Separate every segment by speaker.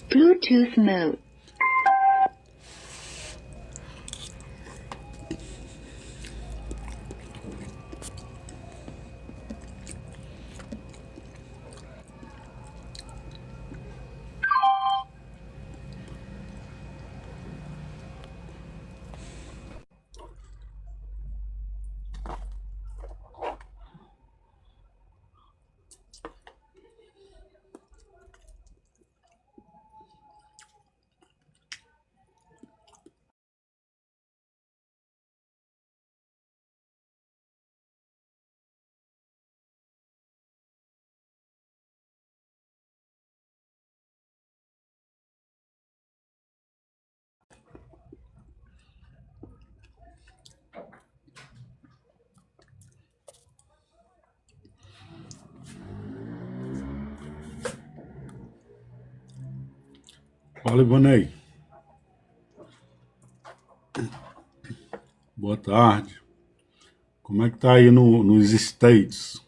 Speaker 1: Bluetooth mode.
Speaker 2: Fala, Ivanei. Boa tarde. Como é que tá aí nos States?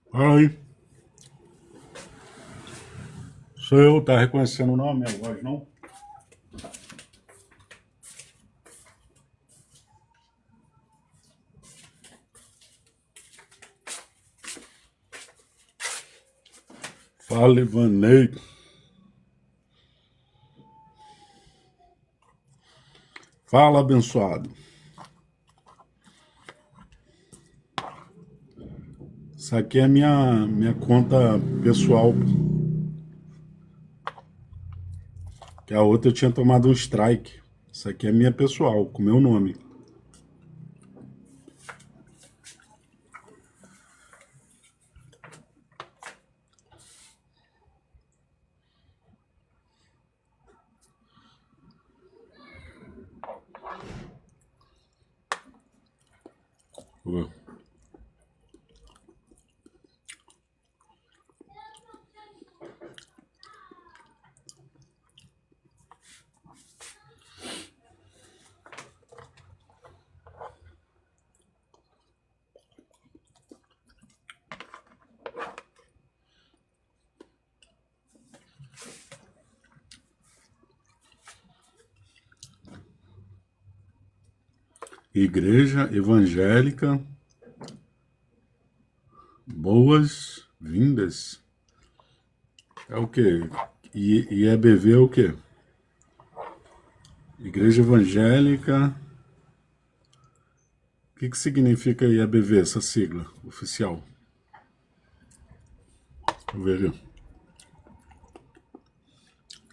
Speaker 2: Fala aí. Sou eu, tá reconhecendo o nome, a voz, não? Fala, Ivanei. Fala, abençoado. Isso aqui é minha conta pessoal. Que a outra eu tinha tomado um strike. Isso aqui é minha pessoal, com meu nome. Ó. Igreja Evangélica, boas-vindas. É o quê? IEBV é o quê? Igreja Evangélica. O que significa IEBV, essa sigla oficial? Deixa eu ver aqui.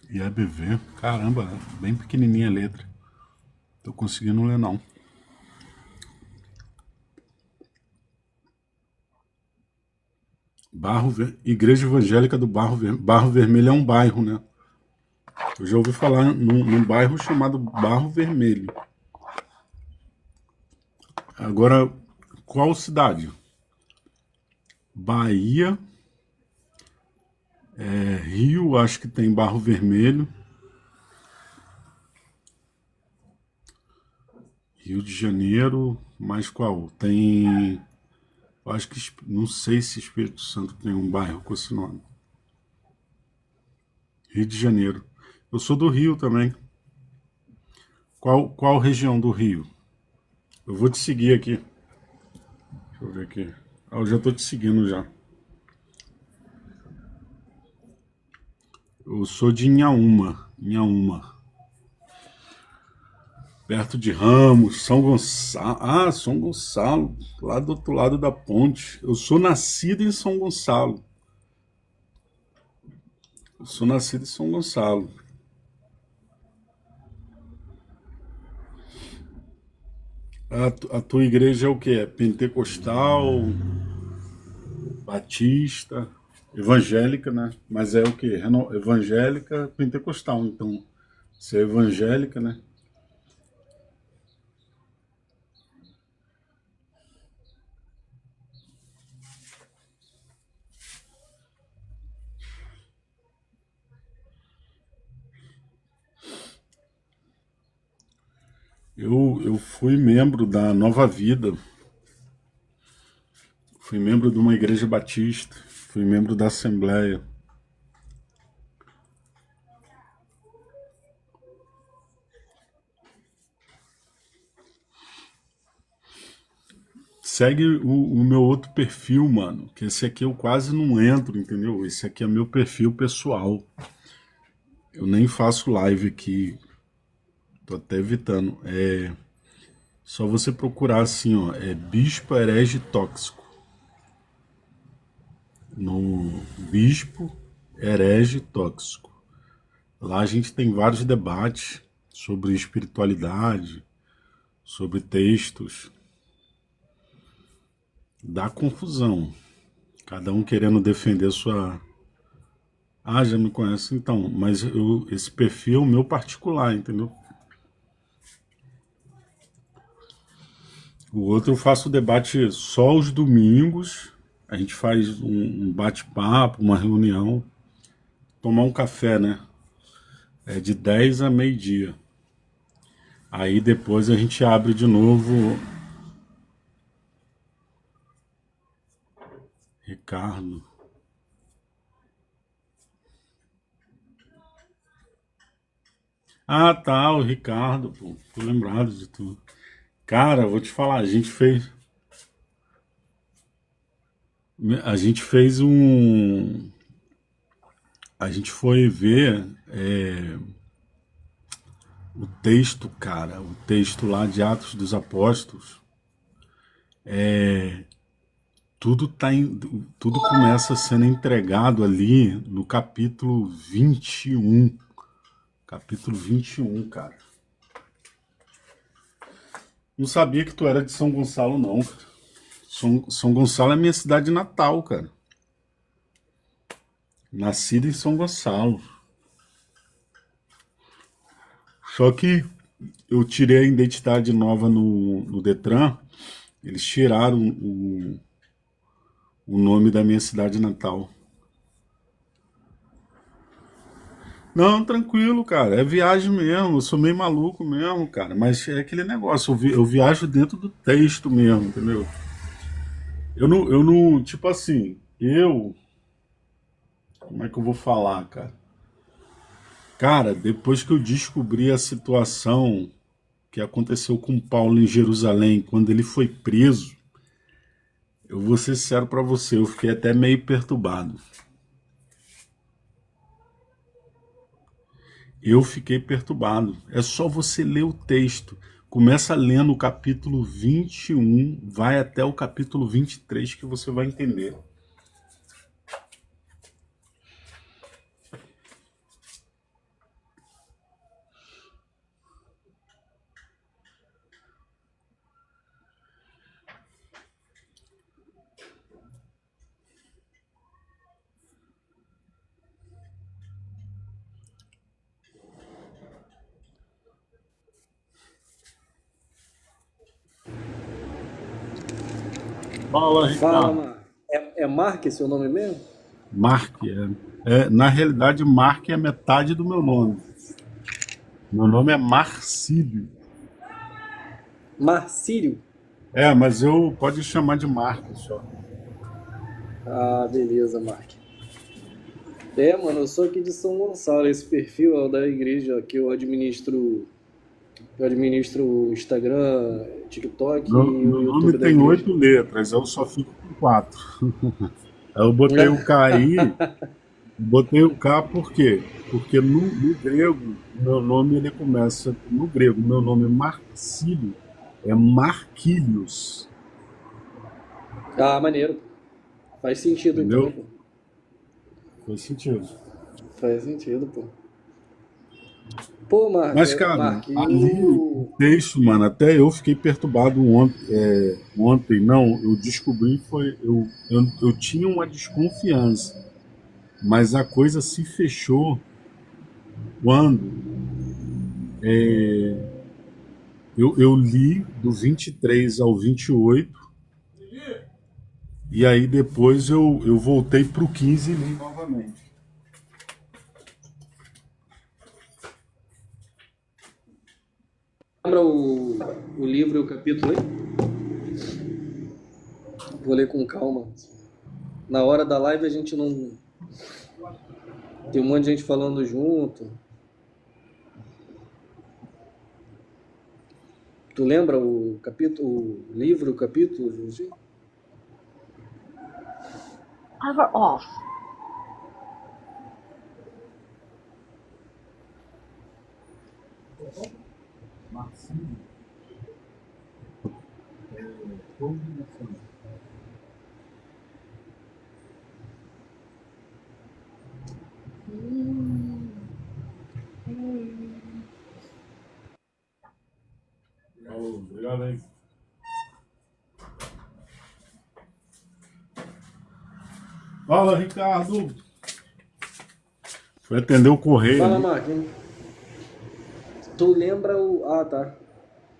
Speaker 2: IEBV. Caramba, bem pequenininha a letra. Tô conseguindo ler, não. Igreja Evangélica do Barro Vermelho é um bairro, né? Eu já ouvi falar num bairro chamado Barro Vermelho. Agora, qual cidade? Bahia, Rio, acho que tem Barro Vermelho. Rio de Janeiro, mais qual? Tem... Acho que... Não sei se Espírito Santo tem um bairro com esse nome. Rio de Janeiro. Eu sou do Rio também. Qual região do Rio? Eu vou te seguir aqui. Deixa eu ver aqui. Eu já tô te seguindo já. Eu sou de Inhaúma. Perto de Ramos, São Gonçalo. Ah, São Gonçalo, lá do outro lado da ponte. Eu sou nascido em São Gonçalo. A tua igreja é o quê? É pentecostal, batista, evangélica, né? Mas é o quê? Evangélica, pentecostal. Então, você é evangélica, né? Eu fui membro da Nova Vida. Fui membro de uma igreja batista, fui membro da Assembleia. Segue o meu outro perfil, mano, que esse aqui eu quase não entro, entendeu? Esse aqui é meu perfil pessoal. Eu nem faço live aqui, tô até evitando. É só você procurar assim, ó, é Bispo Herege Tóxico. No Bispo Herege Tóxico. Lá a gente tem vários debates sobre espiritualidade, sobre textos. Dá confusão. Cada um querendo defender sua. Ah, já me conhece então, mas esse perfil é o meu particular, entendeu? O outro eu faço debate só os domingos. A gente faz um bate-papo, uma reunião, tomar um café, né? É de 10 a meio-dia. Aí depois a gente abre de novo. Ricardo. Ah, tá, o Ricardo, pô. Tô lembrado de tudo. Cara, vou te falar, a gente fez um, a gente foi ver o texto, cara, o texto lá de Atos dos Apóstolos. Tudo tudo começa sendo entregado ali no capítulo 21. Capítulo 21, cara. Não sabia que tu era de São Gonçalo, não, cara. São Gonçalo é minha cidade natal, cara. Nascido em São Gonçalo. Só que eu tirei a identidade nova no Detran, eles tiraram o nome da minha cidade natal. Não, tranquilo, cara. É viagem mesmo. Eu sou meio maluco mesmo, cara. Mas é aquele negócio. Eu viajo dentro do texto mesmo, entendeu? Tipo assim, como é que eu vou falar, cara? Cara, depois que eu descobri a situação que aconteceu com Paulo em Jerusalém, quando ele foi preso, eu vou ser sincero pra você, eu fiquei até meio perturbado. Eu fiquei perturbado. É só você ler o texto. Começa lendo o capítulo 21, vai até o capítulo 23 que você vai entender. Fala,
Speaker 3: Fala,
Speaker 2: Ricardo.
Speaker 3: Mar. É Mark seu nome mesmo?
Speaker 2: Mark, na realidade, Mark é metade do meu nome. Meu nome é Marcílio.
Speaker 3: Marcílio?
Speaker 2: É, mas eu pode chamar de Mark só.
Speaker 3: Ah, beleza, Mark. É, mano, eu sou aqui de São Gonçalo. Esse perfil é o da igreja que eu administro. Eu administro o Instagram, TikTok e o
Speaker 2: Meu nome
Speaker 3: YouTube da
Speaker 2: tem
Speaker 3: igreja.
Speaker 2: 8 letras, eu só fico com 4. Aí eu botei o K aí. Botei o K por quê? Porque no grego, meu nome ele começa. No grego, meu nome é Marcílio, é Marquílios,
Speaker 3: Ah, maneiro. Faz sentido então,
Speaker 2: entendeu?
Speaker 3: pô.
Speaker 2: Faz sentido.
Speaker 3: Faz sentido, pô. Pô, Mark,
Speaker 2: Mas, cara,
Speaker 3: Mark,
Speaker 2: ali o
Speaker 3: eu.
Speaker 2: texto, mano, até eu fiquei perturbado ontem. Ontem, não, eu descobri, eu tinha uma desconfiança, mas a coisa se fechou quando eu li do 23 ao 28. E aí depois eu voltei pro 15 e li novamente.
Speaker 3: Lembra o livro e o capítulo aí? Vou ler com calma. Na hora da live a gente não... Tem um monte de gente falando junto. Tu lembra o capítulo, o livro, o capítulo, Juju?
Speaker 1: Power off.
Speaker 2: Obrigado aí. Fala, Ricardo. Foi atender o correio.
Speaker 3: Fala, Marquinhos. Tu lembra o... Ah, tá.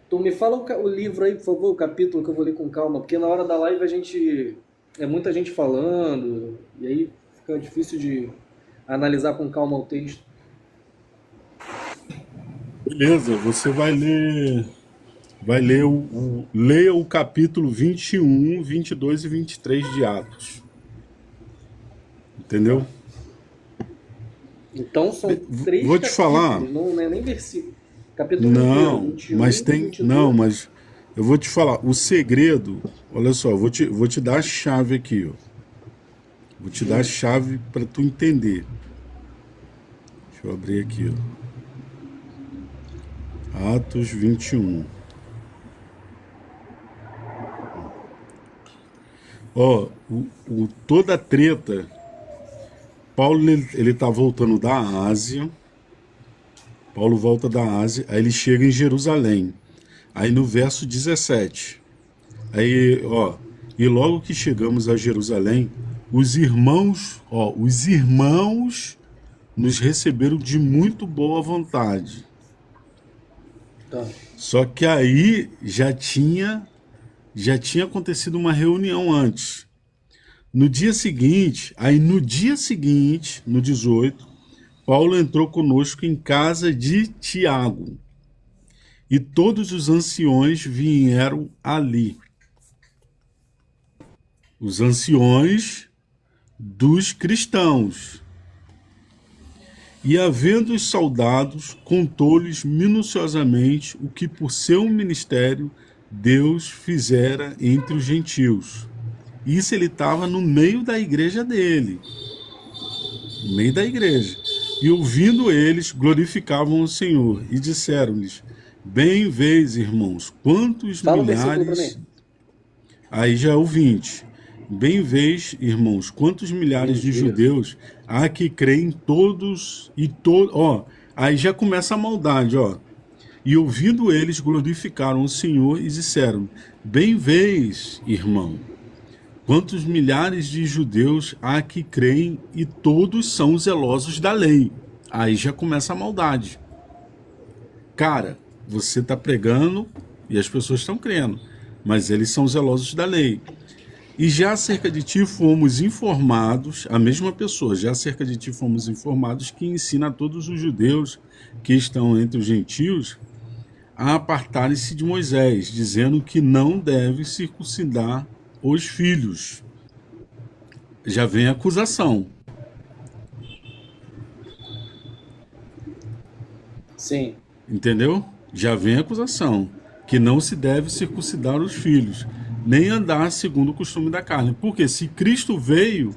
Speaker 3: Tu me fala o livro aí, por favor, o capítulo que eu vou ler com calma, porque na hora da live a gente... É muita gente falando, e aí fica difícil de analisar com calma o texto.
Speaker 2: Beleza, você vai ler... Leia o capítulo 21, 22 e 23 de Atos. Entendeu?
Speaker 3: Então são 3
Speaker 2: Vou te falar.
Speaker 3: Não é nem versículo. Capítulo
Speaker 2: Não,
Speaker 3: 21,
Speaker 2: mas tem.
Speaker 3: 22.
Speaker 2: Não, mas eu vou te falar. O segredo. Olha só, eu vou te dar a chave aqui, ó. Vou te dar a chave para tu entender. Deixa eu abrir aqui, ó. Atos 21. Ó, toda a treta. Paulo, ele tá voltando da Ásia. Paulo volta da Ásia, aí ele chega em Jerusalém. Aí no verso 17. Aí, ó, e logo que chegamos a Jerusalém, os irmãos nos receberam de muito boa vontade.
Speaker 3: Tá.
Speaker 2: Só que aí já tinha acontecido uma reunião antes. No dia seguinte, no 18, Paulo entrou conosco em casa de Tiago, e todos os anciões vieram ali. Os anciões dos cristãos. E havendo os soldados, contou-lhes minuciosamente o que por seu ministério Deus fizera entre os gentios. Isso ele estava no meio da igreja dele. No meio da igreja. E ouvindo eles, glorificavam o Senhor e disseram-lhes: bem vês, irmãos, quantos
Speaker 3: Fala um versículo pra
Speaker 2: milhares...
Speaker 3: mim.
Speaker 2: Aí já é o 20. Bem vês, irmãos, quantos milhares de judeus há que creem todos e todos... Ó, aí já começa a maldade, ó. E ouvindo eles, glorificaram o Senhor e disseram: bem vês, irmão, quantos milhares de judeus há que creem e todos são zelosos da lei. Aí já começa a maldade. Cara, você está pregando e as pessoas estão crendo, mas eles são zelosos da lei. E já acerca de ti fomos informados, a mesma pessoa, já acerca de ti fomos informados que ensina a todos os judeus que estão entre os gentios a apartarem-se de Moisés, dizendo que não deve circuncidar os filhos. Já vem a acusação.
Speaker 3: Sim.
Speaker 2: Entendeu? Já vem a acusação. Que não se deve circuncidar os filhos, nem andar segundo o costume da carne. Porque se Cristo veio,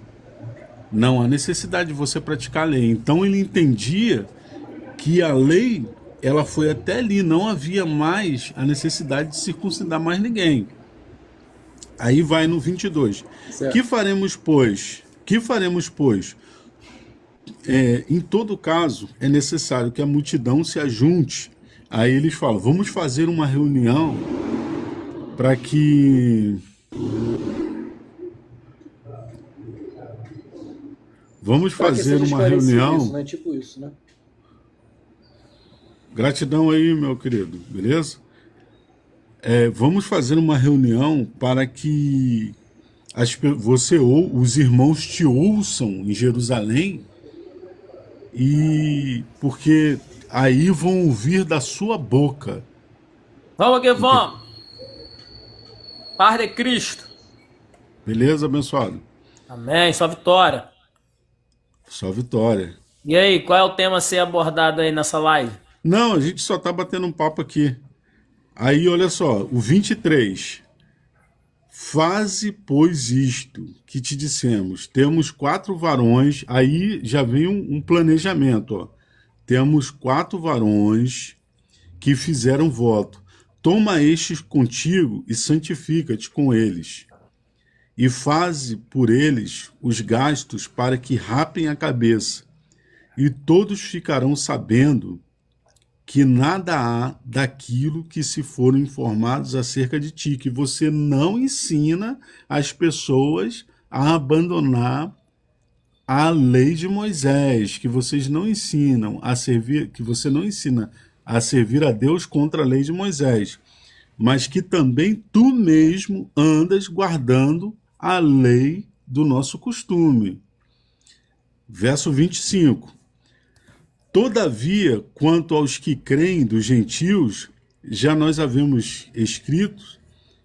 Speaker 2: não há necessidade de você praticar a lei. Então ele entendia que a lei, ela foi até ali, não havia mais a necessidade de circuncidar mais ninguém. Aí vai no 22.
Speaker 3: Certo.
Speaker 2: Que faremos, pois? Em todo caso, é necessário que a multidão se ajunte. Aí eles falam, vamos fazer uma reunião para que... Vamos fazer uma reunião...
Speaker 3: Isso, né? Tipo isso, né?
Speaker 2: Gratidão aí, meu querido, beleza? Vamos fazer uma reunião para que os irmãos te ouçam em Jerusalém, e porque aí vão ouvir da sua boca.
Speaker 4: Vamos que vamos! Paz de Cristo!
Speaker 2: Beleza, abençoado?
Speaker 4: Amém. Só vitória.
Speaker 2: Só vitória.
Speaker 4: E aí, qual é o tema a ser abordado aí nessa live?
Speaker 2: Não, a gente só tá batendo um papo aqui. Aí, olha só, o 23. Faze, pois, isto que te dissemos. Temos 4 varões, aí já vem um planejamento. Ó. Temos 4 varões que fizeram voto. Toma estes contigo e santifica-te com eles. E faze por eles os gastos para que rapem a cabeça. E todos ficarão sabendo que nada há daquilo que se foram informados acerca de ti, que você não ensina as pessoas a abandonar a lei de Moisés, que vocês não ensinam a servir, que você não ensina a servir a Deus contra a lei de Moisés, mas que também tu mesmo andas guardando a lei do nosso costume. Verso 25. Todavia, quanto aos que creem dos gentios, já nós havemos escrito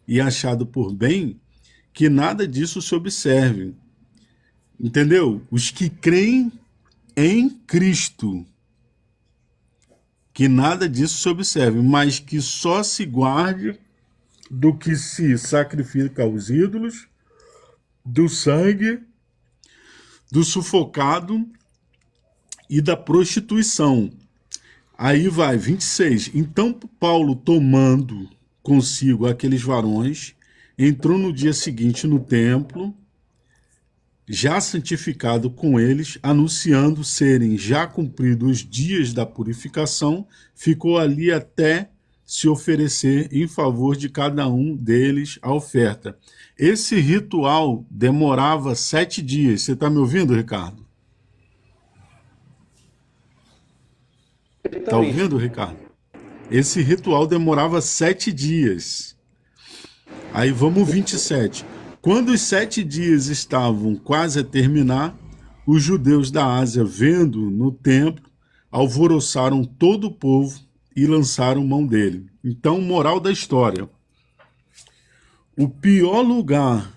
Speaker 2: e achado por bem que nada disso se observe. Entendeu? Os que creem em Cristo, que nada disso se observe, mas que só se guarde do que se sacrifica aos ídolos, do sangue, do sufocado e da prostituição. Aí vai, 26. Então Paulo, tomando consigo aqueles varões, entrou no dia seguinte no templo, já santificado com eles, anunciando serem já cumpridos os dias da purificação, ficou ali até se oferecer em favor de cada um deles a oferta. Esse ritual demorava 7 dias. Você está me ouvindo, Ricardo? Está ouvindo, Ricardo? Esse ritual demorava 7 dias. Aí vamos 27. Quando os 7 dias estavam quase a terminar, os judeus da Ásia, vendo no templo, alvoroçaram todo o povo e lançaram mão dele. Então, moral da história. O pior lugar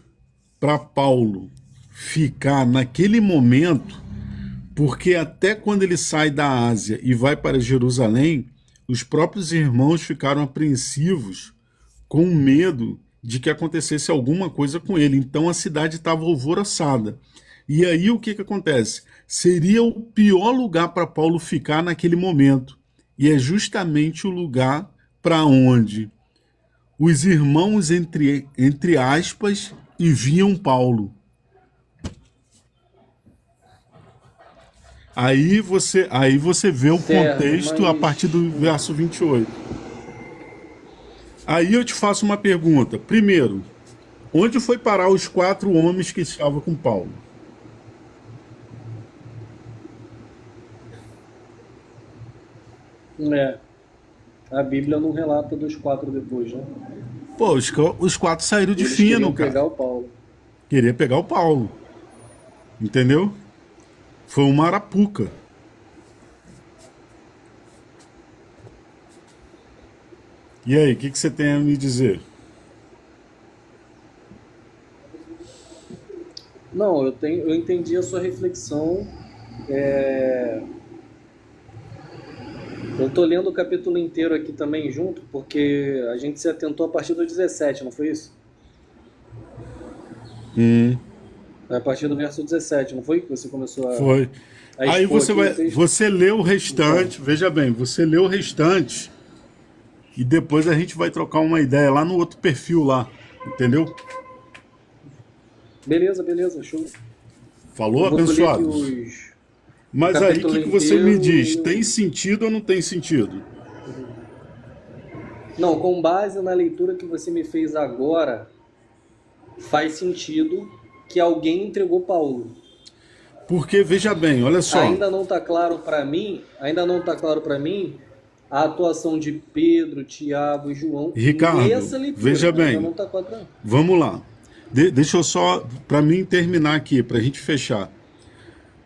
Speaker 2: para Paulo ficar naquele momento, porque até quando ele sai da Ásia e vai para Jerusalém, os próprios irmãos ficaram apreensivos, com medo de que acontecesse alguma coisa com ele. Então a cidade estava alvoroçada. E aí o que acontece? Seria o pior lugar para Paulo ficar naquele momento. E é justamente o lugar para onde os irmãos, entre aspas, enviam Paulo. Aí você vê o contexto a partir do verso 28. Aí eu te faço uma pergunta. Primeiro, onde foi parar os 4 homens que estavam com Paulo?
Speaker 3: A Bíblia não relata dos 4 depois, né?
Speaker 2: Pô, os 4 saíram de
Speaker 3: Eles
Speaker 2: fino,
Speaker 3: queriam
Speaker 2: cara.
Speaker 3: pegar o Paulo.
Speaker 2: Queria pegar o Paulo. Entendeu? Foi uma arapuca. E aí, o que você tem a me dizer?
Speaker 3: Não, eu entendi a sua reflexão. Eu tô lendo o capítulo inteiro aqui também junto, porque a gente se atentou a partir do 17, não foi isso? A partir do verso 17, não foi que você começou a...
Speaker 2: Foi. Aí você lê o restante,
Speaker 3: Então.
Speaker 2: veja bem, você lê o restante e depois a gente vai trocar uma ideia lá no outro perfil lá, entendeu?
Speaker 3: Beleza, show.
Speaker 2: Falou,
Speaker 3: Eu vou ler aqui
Speaker 2: abençoado? Mas
Speaker 3: o
Speaker 2: aí, o
Speaker 3: capítulo
Speaker 2: que você me diz?
Speaker 3: inteiro.
Speaker 2: Tem sentido ou não tem sentido?
Speaker 3: Não, com base na leitura que você me fez agora, faz sentido que alguém entregou Paulo.
Speaker 2: Porque, veja bem, olha só.
Speaker 3: Ainda não está claro para mim a atuação de Pedro, Tiago e João
Speaker 2: Ricardo,
Speaker 3: nessa leitura.
Speaker 2: veja bem.
Speaker 3: Ainda não tá claro, não.
Speaker 2: Vamos lá. Deixa eu só, para mim terminar aqui, para a gente fechar.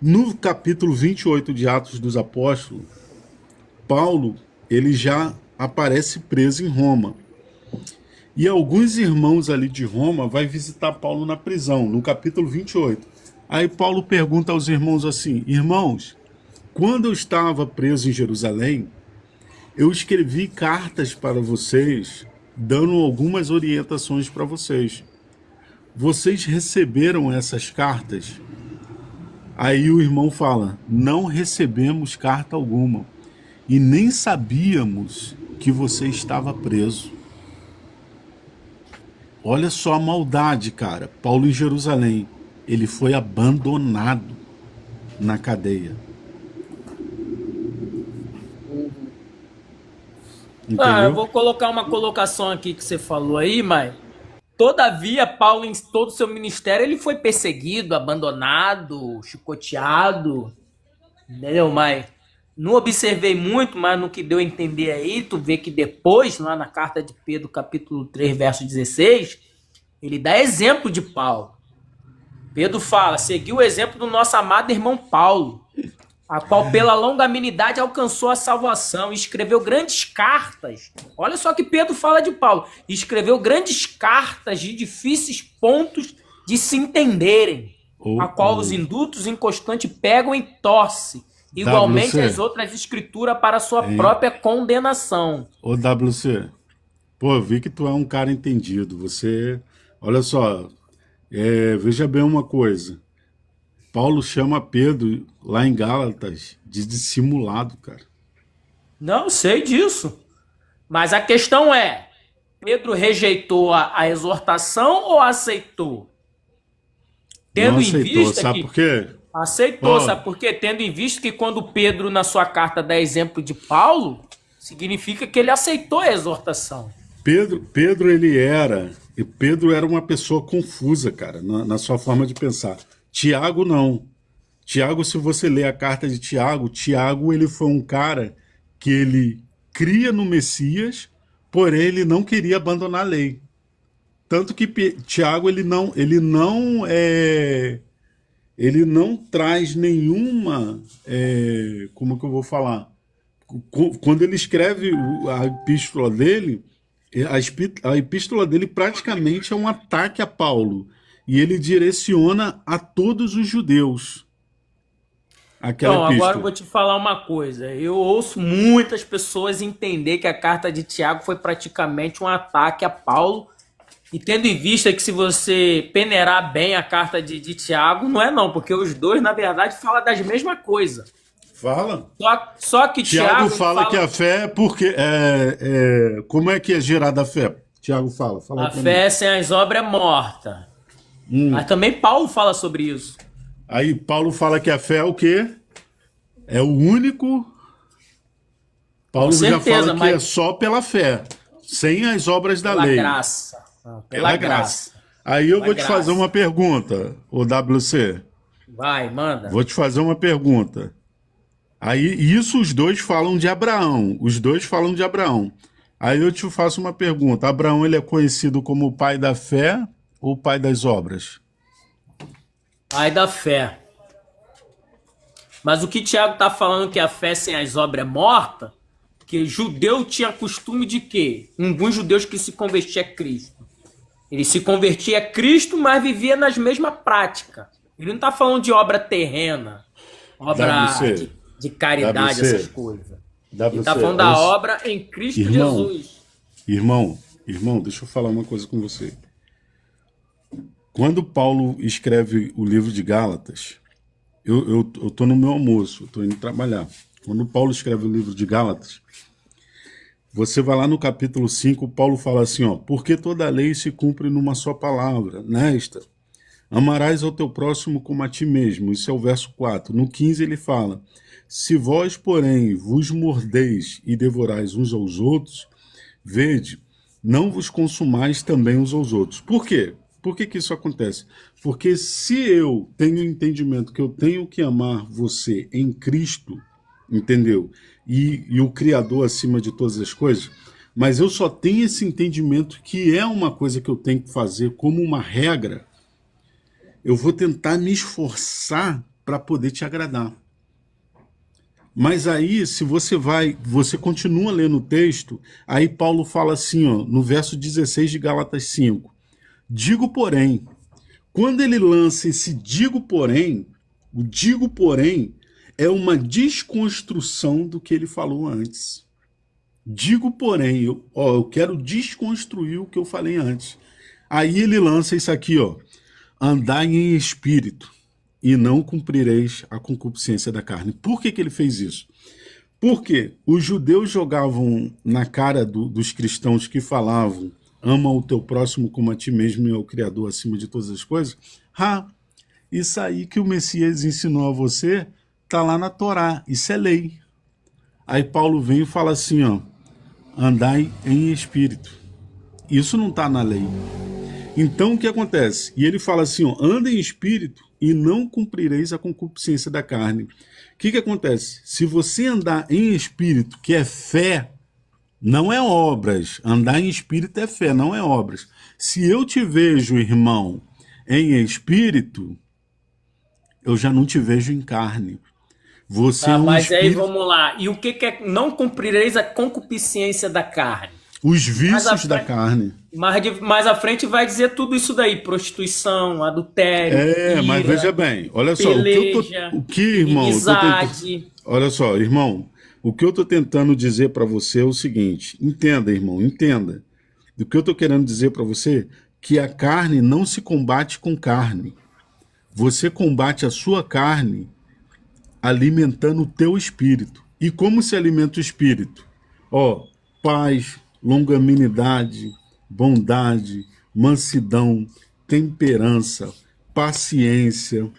Speaker 2: No capítulo 28 de Atos dos Apóstolos, Paulo, ele já aparece preso em Roma. E alguns irmãos ali de Roma vai visitar Paulo na prisão, no capítulo 28. Aí Paulo pergunta aos irmãos assim: irmãos, quando eu estava preso em Jerusalém, eu escrevi cartas para vocês, dando algumas orientações para vocês. Vocês receberam essas cartas? Aí o irmão fala: não recebemos carta alguma e nem sabíamos que você estava preso. Olha só a maldade, cara. Paulo em Jerusalém, ele foi abandonado na cadeia.
Speaker 4: Ah, eu
Speaker 2: Entendeu?
Speaker 4: vou colocar uma colocação aqui que você falou aí, mas todavia, Paulo, em todo o seu ministério, ele foi perseguido, abandonado, chicoteado, entendeu? Mas não observei muito, mas no que deu a entender aí, tu vê que depois, lá na carta de Pedro, capítulo 3, verso 16, ele dá exemplo de Paulo. Pedro fala: seguiu o exemplo do nosso amado irmão Paulo, a qual pela longanimidade alcançou a salvação e escreveu grandes cartas. Olha só que Pedro fala de Paulo. Escreveu grandes cartas de difíceis pontos de se entenderem, a qual os indutos inconstantes pegam e torcem, igualmente
Speaker 2: WC,
Speaker 4: as outras escrituras para sua própria condenação.
Speaker 2: ô WC, pô, eu vi que tu é um cara entendido. Você, olha só, veja bem uma coisa. Paulo chama Pedro, lá em Gálatas, de dissimulado, cara.
Speaker 4: Não sei disso. Mas a questão é, Pedro rejeitou a exortação ou aceitou?
Speaker 2: Não
Speaker 4: Tendo em
Speaker 2: aceitou,
Speaker 4: vista
Speaker 2: sabe
Speaker 4: que...
Speaker 2: por quê?
Speaker 4: Aceitou,
Speaker 2: Ó,
Speaker 4: sabe por quê? Tendo em vista que quando Pedro, na sua carta, dá exemplo de Paulo, significa que ele aceitou a exortação.
Speaker 2: Pedro era uma pessoa confusa, cara, na sua forma de pensar. Tiago não. Tiago, se você ler a carta de Tiago, Tiago ele foi um cara que ele cria no Messias, porém ele não queria abandonar a lei. Tanto que Tiago ele não traz nenhuma, como que eu vou falar? Quando ele escreve a epístola dele, a epístola dele praticamente é um ataque a Paulo. E ele direciona a todos os judeus aquela
Speaker 4: Então, agora eu vou
Speaker 2: epístola.
Speaker 4: te falar uma coisa. Eu ouço muitas pessoas entender que a carta de Tiago foi praticamente um ataque a Paulo. E tendo em vista que se você peneirar bem a carta de Tiago, não é não, porque os dois, na verdade, falam das mesmas coisas.
Speaker 2: Fala.
Speaker 4: Só que
Speaker 2: Tiago
Speaker 4: Tiago
Speaker 2: fala que a fé é porque... como é que é gerada a fé? Tiago fala
Speaker 4: a
Speaker 2: pra mim.
Speaker 4: fé sem as obras é morta. Mas também Paulo fala sobre isso.
Speaker 2: Aí Paulo fala que a fé é o quê? É o único... Paulo
Speaker 4: Com
Speaker 2: já
Speaker 4: certeza,
Speaker 2: fala que é só pela fé, sem as obras da
Speaker 4: pela
Speaker 2: lei.
Speaker 4: graça. Pela graça.
Speaker 2: Aí eu
Speaker 4: Pela
Speaker 2: vou te
Speaker 4: graça.
Speaker 2: fazer uma pergunta, ô WC.
Speaker 4: Vai, manda.
Speaker 2: Vou te fazer uma pergunta. Aí, isso os dois falam de Abraão. Os dois falam de Abraão. Aí eu te faço uma pergunta. Abraão, ele é conhecido como o pai da fé ou o pai das obras?
Speaker 4: Pai da fé. Mas o que Tiago está falando que a fé sem as obras é morta, que judeu tinha costume de quê? Alguns judeus que se convertiam a Cristo. Ele se convertia a Cristo, mas vivia nas mesmas práticas. Ele não está falando de obra terrena, obra
Speaker 2: WC,
Speaker 4: de caridade,
Speaker 2: WC,
Speaker 4: essas coisas. Ele
Speaker 2: WC,
Speaker 4: está falando da obra em Cristo
Speaker 2: Irmão,
Speaker 4: Jesus.
Speaker 2: irmão, deixa eu falar uma coisa com você. Quando Paulo escreve o livro de Gálatas, eu tô no meu almoço, eu tô indo trabalhar. Quando Paulo escreve o livro de Gálatas, você vai lá no capítulo 5, Paulo fala assim, ó, porque toda a lei se cumpre numa só palavra, nesta, amarás ao teu próximo como a ti mesmo. Isso é o verso 4. No 15 ele fala, se vós, porém, vos mordeis e devorais uns aos outros, vede, não vos consumais também uns aos outros. Por quê? Por que isso acontece? Porque se eu tenho o entendimento que eu tenho que amar você em Cristo, entendeu? E o Criador acima de todas as coisas, mas eu só tenho esse entendimento que é uma coisa que eu tenho que fazer como uma regra, eu vou tentar me esforçar para poder te agradar. Mas aí, se você continua lendo o texto, aí Paulo fala assim, ó, no verso 16 de Gálatas 5. Digo, porém, quando ele lança esse o digo, porém, é uma desconstrução do que ele falou antes. Digo, porém, eu quero desconstruir o que eu falei antes. Aí ele lança isso aqui, ó. Andai em espírito e não cumprireis a concupiscência da carne. Por que ele fez isso? Porque os judeus jogavam na cara dos cristãos que falavam ama o teu próximo como a ti mesmo e ao Criador acima de todas as coisas. Isso aí que o Messias ensinou a você está lá na Torá, isso é lei. Aí Paulo vem e fala assim, ó, andai em espírito. Isso não está na lei. Então o que acontece? E ele fala assim, ó, anda em espírito e não cumprireis a concupiscência da carne. O que acontece? Se você andar em espírito, que é fé, não é obras. Andar em espírito é fé, não é obras. Se eu te vejo, irmão, em espírito, eu já não te vejo em carne. Você é um
Speaker 4: Mas
Speaker 2: espírito...
Speaker 4: aí vamos lá. E o que é não cumprireis a concupiscência da carne?
Speaker 2: Os vícios da carne.
Speaker 4: Mais à frente vai dizer tudo isso daí. Prostituição, adultério, ira,
Speaker 2: mas veja bem. Olha só,
Speaker 4: peleja,
Speaker 2: irmão,
Speaker 4: inimizade.
Speaker 2: Olha só, irmão, o que eu estou tentando dizer para você é o seguinte. Entenda, irmão, entenda. O que eu estou querendo dizer para você que a carne não se combate com carne. Você combate a sua carne alimentando o teu espírito. E como se alimenta o espírito? Paz, longanimidade, bondade, mansidão, temperança, paciência,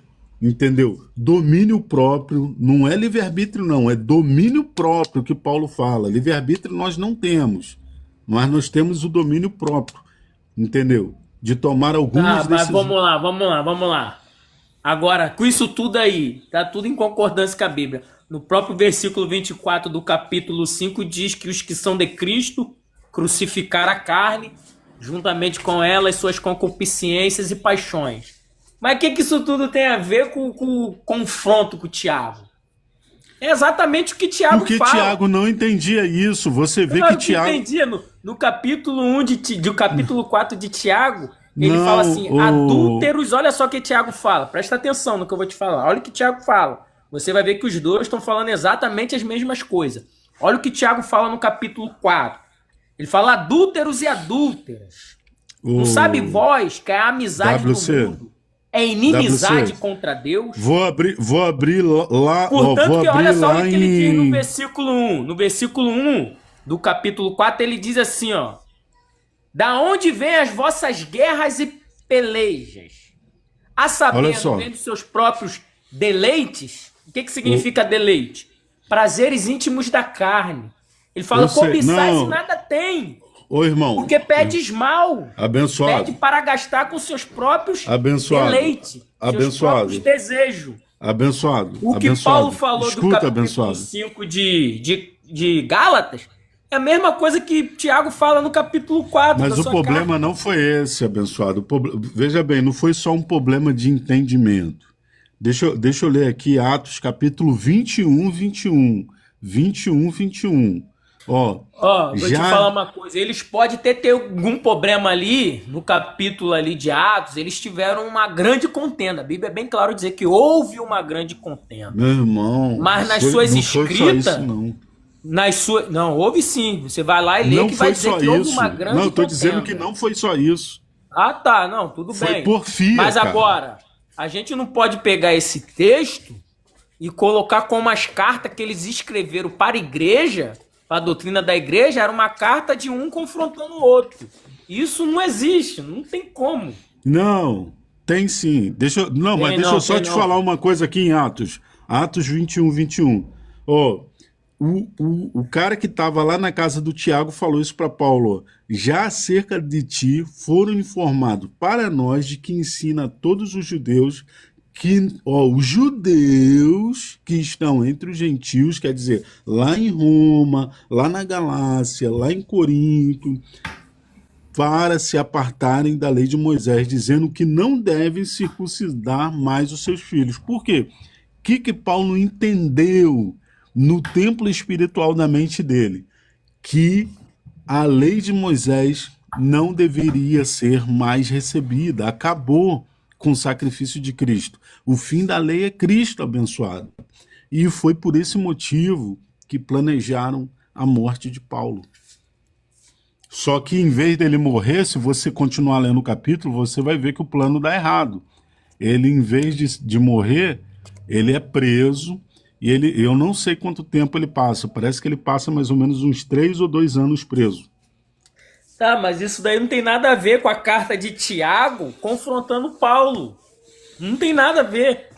Speaker 2: entendeu? Domínio próprio, não é livre-arbítrio não, é domínio próprio que Paulo fala. Livre-arbítrio nós não temos, mas nós temos o domínio próprio, entendeu? De tomar algumas
Speaker 4: Mas
Speaker 2: decisões.
Speaker 4: vamos lá. Agora, com isso tudo aí, tá tudo em concordância com a Bíblia. No próprio versículo 24 do capítulo 5 diz que os que são de Cristo crucificaram a carne, juntamente com ela, as suas concupiscências e paixões. Mas o que isso tudo tem a ver com o confronto com o Tiago? É exatamente o que Tiago
Speaker 2: Porque
Speaker 4: fala.
Speaker 2: Tiago não entendia isso. Você vê que Tiago...
Speaker 4: entendia. No capítulo 1 do capítulo 4 de Tiago, ele fala assim, adúlteros, olha só o que Tiago fala. Presta atenção no que eu vou te falar. Olha o que Tiago fala. Você vai ver que os dois estão falando exatamente as mesmas coisas. Olha o que Tiago fala no capítulo 4. Ele fala adúlteros e adúlteras. Não sabe vós que a amizade do mundo é inimizade contra Deus?
Speaker 2: Vou abrir lá.
Speaker 4: Portanto, que olha só o que ele diz no versículo 1. No versículo 1 do capítulo 4, ele diz assim, ó. Da onde vêm as vossas guerras e pelejas? A saber, não vem dos seus próprios deleites? O que significa deleite? Prazeres íntimos da carne. Ele fala, cobiçais e nada tem.
Speaker 2: Irmão.
Speaker 4: Porque pedes mal.
Speaker 2: Abençoado.
Speaker 4: Pede para gastar com seus próprios
Speaker 2: abençoado.
Speaker 4: deleites. Seus próprios desejos.
Speaker 2: Abençoado.
Speaker 4: O que Paulo falou do capítulo 5 de Gálatas é a mesma coisa que Tiago fala no capítulo 4.
Speaker 2: Mas o problema não foi esse, abençoado. Veja bem, não foi só um problema de entendimento. Deixa eu ler aqui Atos capítulo 21. 21. Vou te falar uma coisa. Eles podem ter algum problema ali, no capítulo ali de Atos, eles tiveram uma grande contenda. A Bíblia é bem claro dizer que houve uma grande contenda. Meu irmão,
Speaker 4: mas nas suas escritas... Não, houve sim. Você vai lá e lê que vai dizer que houve uma grande contenda.
Speaker 2: Não, eu tô dizendo que não foi só isso.
Speaker 4: Ah, tá. Não, tudo bem.
Speaker 2: Foi porfia,
Speaker 4: mas agora, a gente não pode pegar esse texto e colocar como as cartas que eles escreveram para a igreja, para a doutrina da igreja, era uma carta de um confrontando o outro. Isso não existe, não tem como.
Speaker 2: Não, tem sim. Deixa eu só te falar uma coisa aqui em Atos. Atos 21. O cara que estava lá na casa do Tiago falou isso para Paulo. Já acerca de ti foram informados para nós de que ensina a todos os judeus que os judeus que estão entre os gentios, quer dizer, lá em Roma, lá na Galácia, lá em Corinto, para se apartarem da lei de Moisés, dizendo que não devem circuncidar mais os seus filhos. Por quê? O que Paulo entendeu? no templo espiritual da mente dele, que a lei de Moisés não deveria ser mais recebida. Acabou com o sacrifício de Cristo. O fim da lei é Cristo abençoado. E foi por esse motivo que planejaram a morte de Paulo. Só que em vez dele morrer, se você continuar lendo o capítulo, você vai ver que o plano dá errado. Ele, em vez de morrer, ele é preso e eu não sei quanto tempo ele passa. Parece que ele passa mais ou menos uns 3 ou 2 anos preso.
Speaker 4: Tá, mas isso daí não tem nada a ver com a carta de Tiago confrontando Paulo. Não tem nada a ver.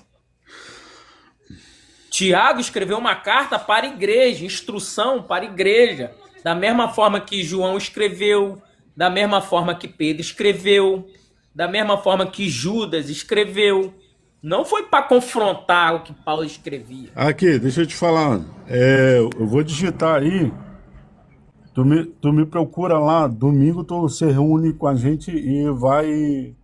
Speaker 4: Tiago escreveu uma carta para a igreja, instrução para a igreja. Da mesma forma que João escreveu, da mesma forma que Pedro escreveu, da mesma forma que Judas escreveu. Não foi para confrontar o que Paulo escrevia.
Speaker 2: Aqui, deixa eu te falar. Eu vou digitar aí. Tu me procura lá. Domingo tu se reúne com a gente e vai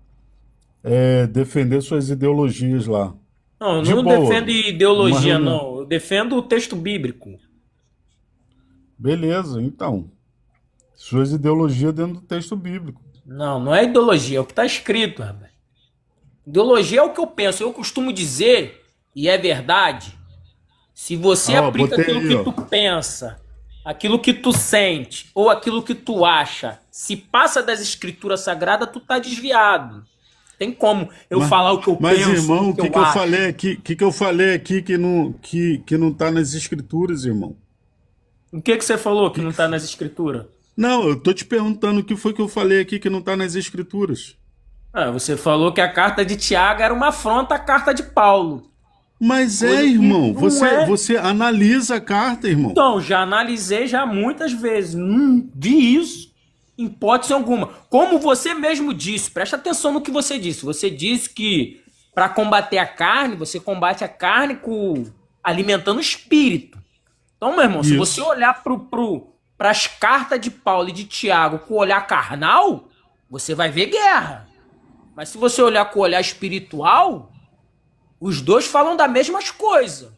Speaker 2: defender suas ideologias lá.
Speaker 4: Não, eu
Speaker 2: De
Speaker 4: não
Speaker 2: boa.
Speaker 4: defendo ideologia,
Speaker 2: Uma
Speaker 4: não. Eu defendo o texto bíblico.
Speaker 2: Beleza, então. Suas ideologias dentro do texto bíblico.
Speaker 4: Não, não é ideologia, é o que está escrito, rapaz. Ideologia é o que eu penso. Eu costumo dizer, e é verdade, se você aplica
Speaker 2: botei
Speaker 4: aquilo
Speaker 2: aí,
Speaker 4: que
Speaker 2: ó.
Speaker 4: tu pensa, aquilo que tu sente, ou aquilo que tu acha, se passa das escrituras sagradas, tu tá desviado. Tem como eu falar o que eu
Speaker 2: Mas,
Speaker 4: penso,
Speaker 2: irmão,
Speaker 4: o
Speaker 2: o
Speaker 4: que
Speaker 2: que
Speaker 4: eu
Speaker 2: eu
Speaker 4: acho.
Speaker 2: falei aqui, que eu falei aqui que não tá nas escrituras, irmão?
Speaker 4: O que você falou que não tá nas escrituras?
Speaker 2: Não, eu tô te perguntando o que foi que eu falei aqui que não tá nas escrituras.
Speaker 4: Ah, você falou que a carta de Tiago era uma afronta à carta de Paulo.
Speaker 2: Mas
Speaker 4: Coisa que
Speaker 2: irmão,
Speaker 4: não é.
Speaker 2: você analisa a carta, irmão.
Speaker 4: Então, já analisei já muitas vezes. Não vi isso em hipótese alguma. Como você mesmo disse, presta atenção no que você disse. Você disse que para combater a carne, você combate a carne alimentando o espírito. Então, meu irmão, se
Speaker 2: Isso.
Speaker 4: você olhar para as cartas de Paulo e de Tiago com o olhar carnal, você vai ver guerra. Mas se você olhar com o olhar espiritual, os dois falam das mesmas coisas.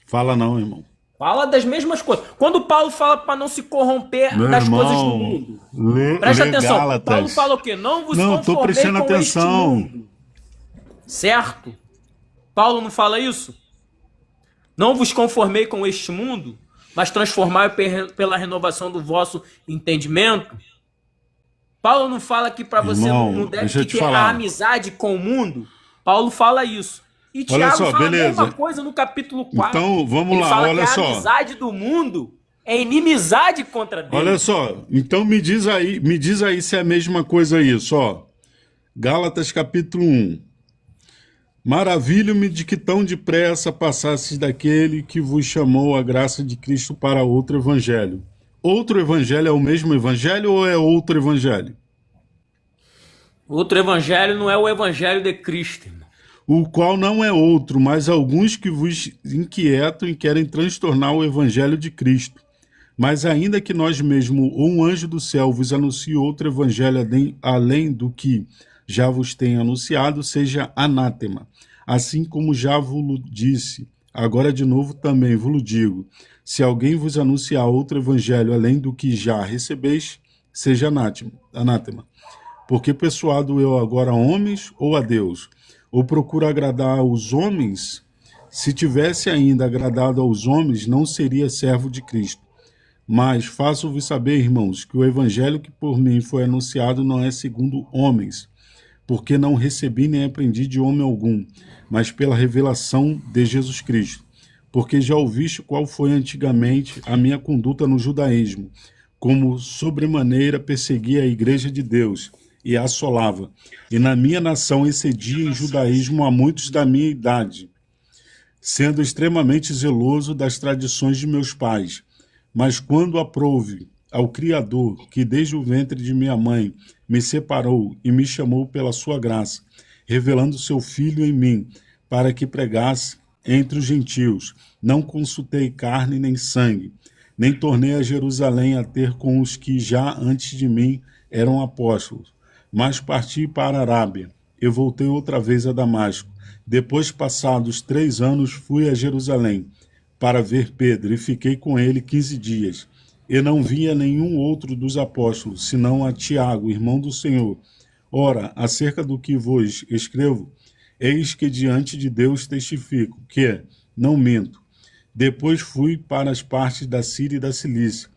Speaker 2: Fala não, irmão.
Speaker 4: Fala das mesmas coisas. Quando Paulo fala para não se corromper
Speaker 2: Meu
Speaker 4: das
Speaker 2: irmão,
Speaker 4: coisas do mundo, presta atenção.
Speaker 2: Gálatas.
Speaker 4: Paulo fala o quê? Não vos
Speaker 2: Não, tô
Speaker 4: conformei
Speaker 2: prestando
Speaker 4: com este
Speaker 2: atenção.
Speaker 4: mundo. Certo? Paulo não fala isso? Não vos conformei com este mundo, mas transformai pela renovação do vosso entendimento. Paulo não fala que para você
Speaker 2: Irmão,
Speaker 4: não deve
Speaker 2: deixa eu te
Speaker 4: ter
Speaker 2: falar.
Speaker 4: a amizade com o mundo. Paulo fala isso. E
Speaker 2: Olha
Speaker 4: Tiago
Speaker 2: só,
Speaker 4: fala a mesma
Speaker 2: beleza.
Speaker 4: coisa no capítulo 4.
Speaker 2: Então, vamos
Speaker 4: Ele
Speaker 2: lá,
Speaker 4: fala
Speaker 2: olha
Speaker 4: que
Speaker 2: só.
Speaker 4: a amizade do mundo é inimizade contra Deus.
Speaker 2: Olha só, então me diz aí se é a mesma coisa isso, ó. Gálatas capítulo 1. Maravilho-me de que tão depressa passasses daquele que vos chamou a graça de Cristo para outro evangelho. Outro evangelho é o mesmo evangelho ou é outro evangelho?
Speaker 4: Outro evangelho não é o evangelho de Cristo, irmão.
Speaker 2: O qual não é outro, mas alguns que vos inquietam e querem transtornar o evangelho de Cristo. Mas ainda que nós mesmo ou um anjo do céu vos anuncie outro evangelho além do que já vos tenho anunciado, seja anátema. Assim como já vos disse, agora de novo também vos digo, se alguém vos anunciar outro evangelho além do que já recebeis, seja anátema. Porque persuado eu agora a homens ou a Deus? Ou procuro agradar aos homens? Se tivesse ainda agradado aos homens, não seria servo de Cristo. Mas faço-vos saber, irmãos, que o evangelho que por mim foi anunciado não é segundo homens, porque não recebi nem aprendi de homem algum, mas pela revelação de Jesus Cristo. Porque já ouviste qual foi antigamente a minha conduta no judaísmo, como sobremaneira perseguia a igreja de Deus e a assolava, e na minha nação excedia em judaísmo a muitos da minha idade, sendo extremamente zeloso das tradições de meus pais. Mas quando aprouve ao Criador, que desde o ventre de minha mãe me separou e me chamou pela sua graça, revelando seu Filho em mim, para que pregasse entre os gentios, não consultei carne nem sangue, nem tornei a Jerusalém a ter com os que já antes de mim eram apóstolos, mas parti para a Arábia, e voltei outra vez a Damasco. Depois, passados 3 anos, fui a Jerusalém, para ver Pedro, e fiquei com ele 15 dias. E não via nenhum outro dos apóstolos, senão a Tiago, irmão do Senhor. Ora, acerca do que vos escrevo, eis que diante de Deus testifico, que, não minto. Depois fui para as partes da Síria e da Cilícia,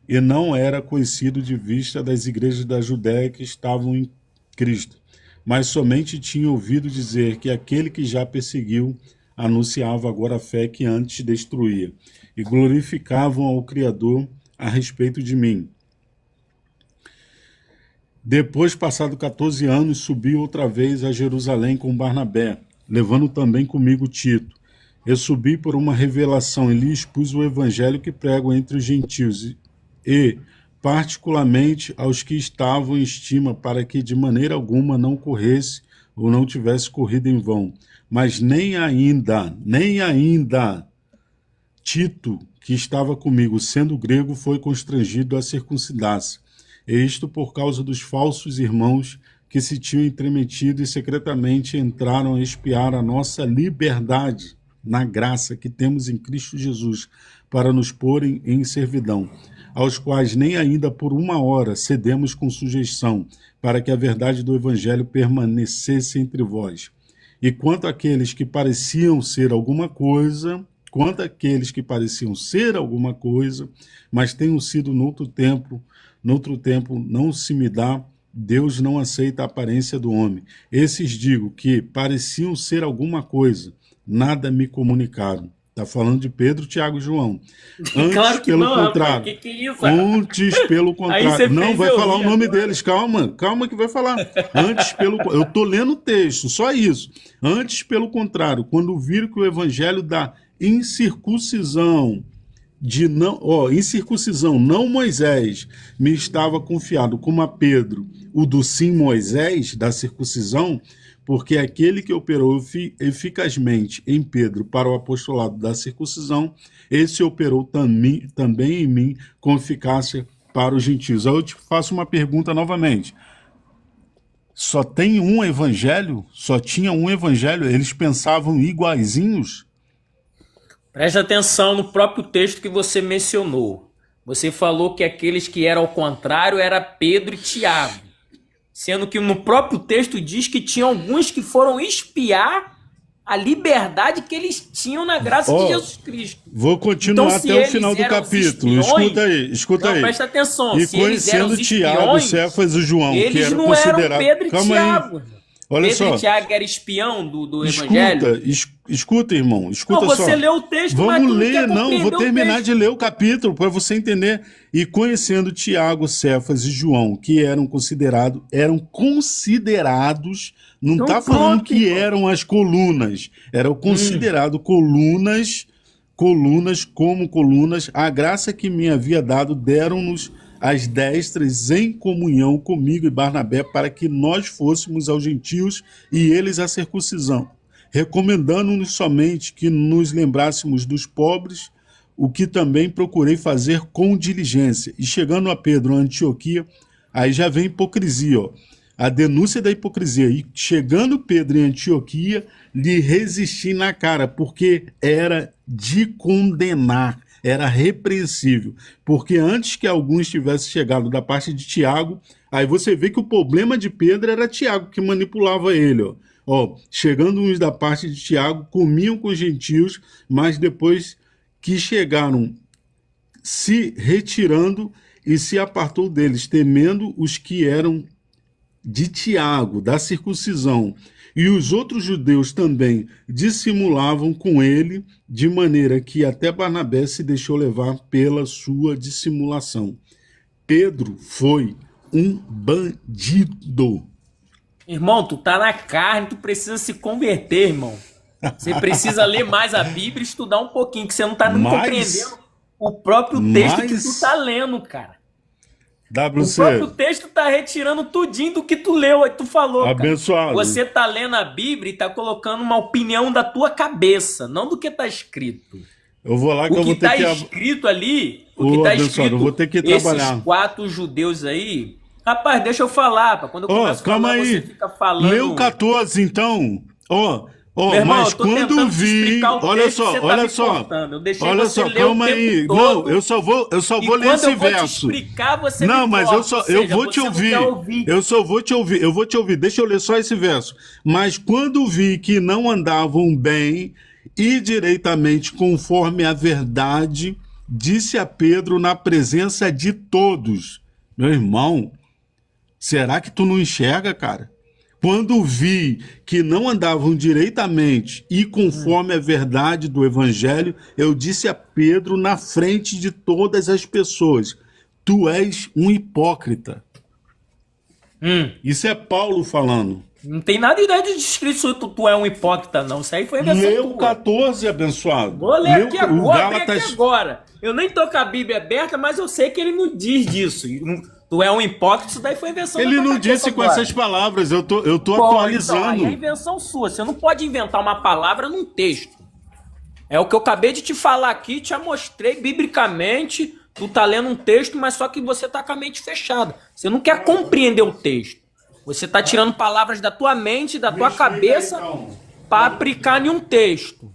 Speaker 2: e não era conhecido de vista das igrejas da Judéia que estavam em Cristo, mas somente tinha ouvido dizer que aquele que já perseguiu anunciava agora a fé que antes destruía, e glorificavam ao Criador a respeito de mim. Depois, passado 14 anos, subi outra vez a Jerusalém com Barnabé, levando também comigo Tito. Eu subi por uma revelação e lhe expus o evangelho que prego entre os gentios e, particularmente, aos que estavam em estima, para que de maneira alguma não corresse ou não tivesse corrido em vão. Mas nem ainda, Tito, que estava comigo, sendo grego, foi constrangido a circuncidar-se. E isto por causa dos falsos irmãos que se tinham entremetido e secretamente entraram a espiar a nossa liberdade na graça que temos em Cristo Jesus, para nos porem em servidão, aos quais nem ainda por uma hora cedemos com sujeição, para que a verdade do Evangelho permanecesse entre vós. E quanto àqueles que pareciam ser alguma coisa, mas tenham sido noutro tempo não se me dá, Deus não aceita a aparência do homem. Esses digo que pareciam ser alguma coisa, nada me comunicaram. Está falando de Pedro, Tiago e João. Antes,
Speaker 4: Claro que
Speaker 2: pelo
Speaker 4: não,
Speaker 2: contrário.
Speaker 4: rapaz. Que é isso, rapaz?
Speaker 2: Antes, pelo
Speaker 4: Aí
Speaker 2: contrário.
Speaker 4: você
Speaker 2: Não,
Speaker 4: fez
Speaker 2: vai
Speaker 4: eu
Speaker 2: falar
Speaker 4: rir
Speaker 2: o nome
Speaker 4: agora.
Speaker 2: deles. Calma que vai falar. Antes, eu estou lendo o texto, só isso. Antes, pelo contrário, quando viram que o evangelho da incircuncisão, não Moisés, me estava confiado, como a Pedro, o do sim Moisés, da circuncisão, porque aquele que operou eficazmente em Pedro para o apostolado da circuncisão, esse operou também em mim com eficácia para os gentios. Aí eu te faço uma pergunta novamente. Só tem um evangelho? Só tinha um evangelho? Eles pensavam iguaizinhos?
Speaker 4: Presta atenção no próprio texto que você mencionou. Você falou que aqueles que eram ao contrário era Pedro e Tiago. Sendo que no próprio texto diz que tinha alguns que foram espiar a liberdade que eles tinham na graça de Jesus Cristo.
Speaker 2: Vou continuar
Speaker 4: Então, se
Speaker 2: até o
Speaker 4: eles
Speaker 2: final do
Speaker 4: eram os
Speaker 2: capítulo.
Speaker 4: espiões-
Speaker 2: Escuta
Speaker 4: Não,
Speaker 2: aí.
Speaker 4: presta atenção.
Speaker 2: E
Speaker 4: Se eles eram os
Speaker 2: conhecendo Tiago,
Speaker 4: espiões,
Speaker 2: Cefas e João, que
Speaker 4: eles
Speaker 2: eram
Speaker 4: não
Speaker 2: considerados...
Speaker 4: eram Pedro e
Speaker 2: Calma aí.
Speaker 4: Tiago.
Speaker 2: Olha
Speaker 4: Pedro
Speaker 2: só.
Speaker 4: e Tiago eram espião do Evangelho.
Speaker 2: Escuta, irmão. Escuta
Speaker 4: Não,
Speaker 2: só.
Speaker 4: você leu o texto, mas tu
Speaker 2: Vamos
Speaker 4: não
Speaker 2: ler,
Speaker 4: quer
Speaker 2: não.
Speaker 4: compreender
Speaker 2: Vou
Speaker 4: o
Speaker 2: terminar
Speaker 4: texto.
Speaker 2: de ler o capítulo para você entender. E conhecendo Tiago, Cefas e João, que eram considerados, não
Speaker 4: Então
Speaker 2: está falando
Speaker 4: pronto,
Speaker 2: que
Speaker 4: irmão.
Speaker 2: eram as colunas, eram considerados colunas, a graça que me havia dado, deram-nos as destras em comunhão comigo e Barnabé, para que nós fôssemos aos gentios e eles à circuncisão, recomendando-nos somente que nos lembrássemos dos pobres, o que também procurei fazer com diligência. E chegando a Pedro, a Antioquia, aí já vem hipocrisia, ó, a denúncia da hipocrisia. E chegando Pedro em Antioquia, lhe resisti na cara, porque era de condenar, era repreensível. Porque antes que alguns tivessem chegado da parte de Tiago, aí você vê que o problema de Pedro era Tiago, que manipulava ele, ó. Ó, chegando uns da parte de Tiago, comiam com os gentios, mas depois que chegaram, se retirando e se apartou deles, temendo os que eram de Tiago, da circuncisão. E os outros judeus também dissimulavam com ele, de maneira que até Barnabé se deixou levar pela sua dissimulação. Pedro foi um bandido.
Speaker 4: Irmão, tu tá na carne, tu precisa se converter, irmão. Você precisa ler mais a Bíblia e estudar um pouquinho, que você não tá nem compreendendo o próprio texto que tu tá lendo, cara. O próprio texto tá retirando tudinho do que tu leu, aí tu falou,
Speaker 2: abençoado.
Speaker 4: Cara. Você tá lendo a Bíblia e tá colocando uma opinião da tua cabeça, não do que tá escrito.
Speaker 2: Eu vou lá que eu vou ter que...
Speaker 4: escrito ali, o que tá escrito,
Speaker 2: eu vou ter que trabalhar.
Speaker 4: Esses 4 judeus aí... Rapaz, deixa eu falar, pá. Quando eu começo a falar, você fica falando...
Speaker 2: Leu 14, então. Oh,
Speaker 4: Meu irmão,
Speaker 2: mas
Speaker 4: eu tô
Speaker 2: quando
Speaker 4: tentando te
Speaker 2: vi,
Speaker 4: explicar o
Speaker 2: olha
Speaker 4: texto,
Speaker 2: só,
Speaker 4: você tá
Speaker 2: olha
Speaker 4: me
Speaker 2: só,
Speaker 4: cortando. Eu deixei
Speaker 2: olha
Speaker 4: você
Speaker 2: só,
Speaker 4: ler o
Speaker 2: calma
Speaker 4: tempo
Speaker 2: aí.
Speaker 4: todo.
Speaker 2: Não, eu só
Speaker 4: E
Speaker 2: vou ler
Speaker 4: quando
Speaker 2: esse
Speaker 4: eu vou te
Speaker 2: verso.
Speaker 4: explicar, você
Speaker 2: Não,
Speaker 4: me
Speaker 2: mas
Speaker 4: corta. Ou
Speaker 2: eu
Speaker 4: seja,
Speaker 2: vou te
Speaker 4: você não quer
Speaker 2: ouvir.
Speaker 4: ouvir.
Speaker 2: Eu só vou te ouvir. Eu vou te ouvir. Deixa eu ler só esse verso. Mas quando vi que não andavam bem e direitamente conforme a verdade, disse a Pedro na presença de todos: meu irmão, será que tu não enxerga, cara? Quando vi que não andavam direitamente e conforme a verdade do evangelho, eu disse a Pedro na frente de todas as pessoas: tu és um hipócrita. Isso é Paulo falando.
Speaker 4: Não tem nada de escrito tu é um hipócrita, não. Isso aí foi invenção
Speaker 2: Lê o
Speaker 4: tua.
Speaker 2: 14, abençoado.
Speaker 4: Vou ler
Speaker 2: Lê
Speaker 4: aqui
Speaker 2: o
Speaker 4: agora, vou abrir
Speaker 2: Gálatas.
Speaker 4: aqui agora. Eu nem tô com a Bíblia aberta, mas eu sei que ele não diz disso. Tu é um hipócrita, isso daí foi invenção da
Speaker 2: Ele
Speaker 4: tua
Speaker 2: não
Speaker 4: cabeça
Speaker 2: disse com
Speaker 4: agora.
Speaker 2: essas palavras, eu tô
Speaker 4: Pô,
Speaker 2: atualizando.
Speaker 4: então, aí é invenção sua. Você não pode inventar uma palavra num texto. É o que eu acabei de te falar aqui, te mostrei biblicamente. Tu tá lendo um texto, mas só que você tá com a mente fechada. Você não quer compreender o texto. Você tá tirando palavras da tua mente, da tua cabeça, para aplicar em um texto.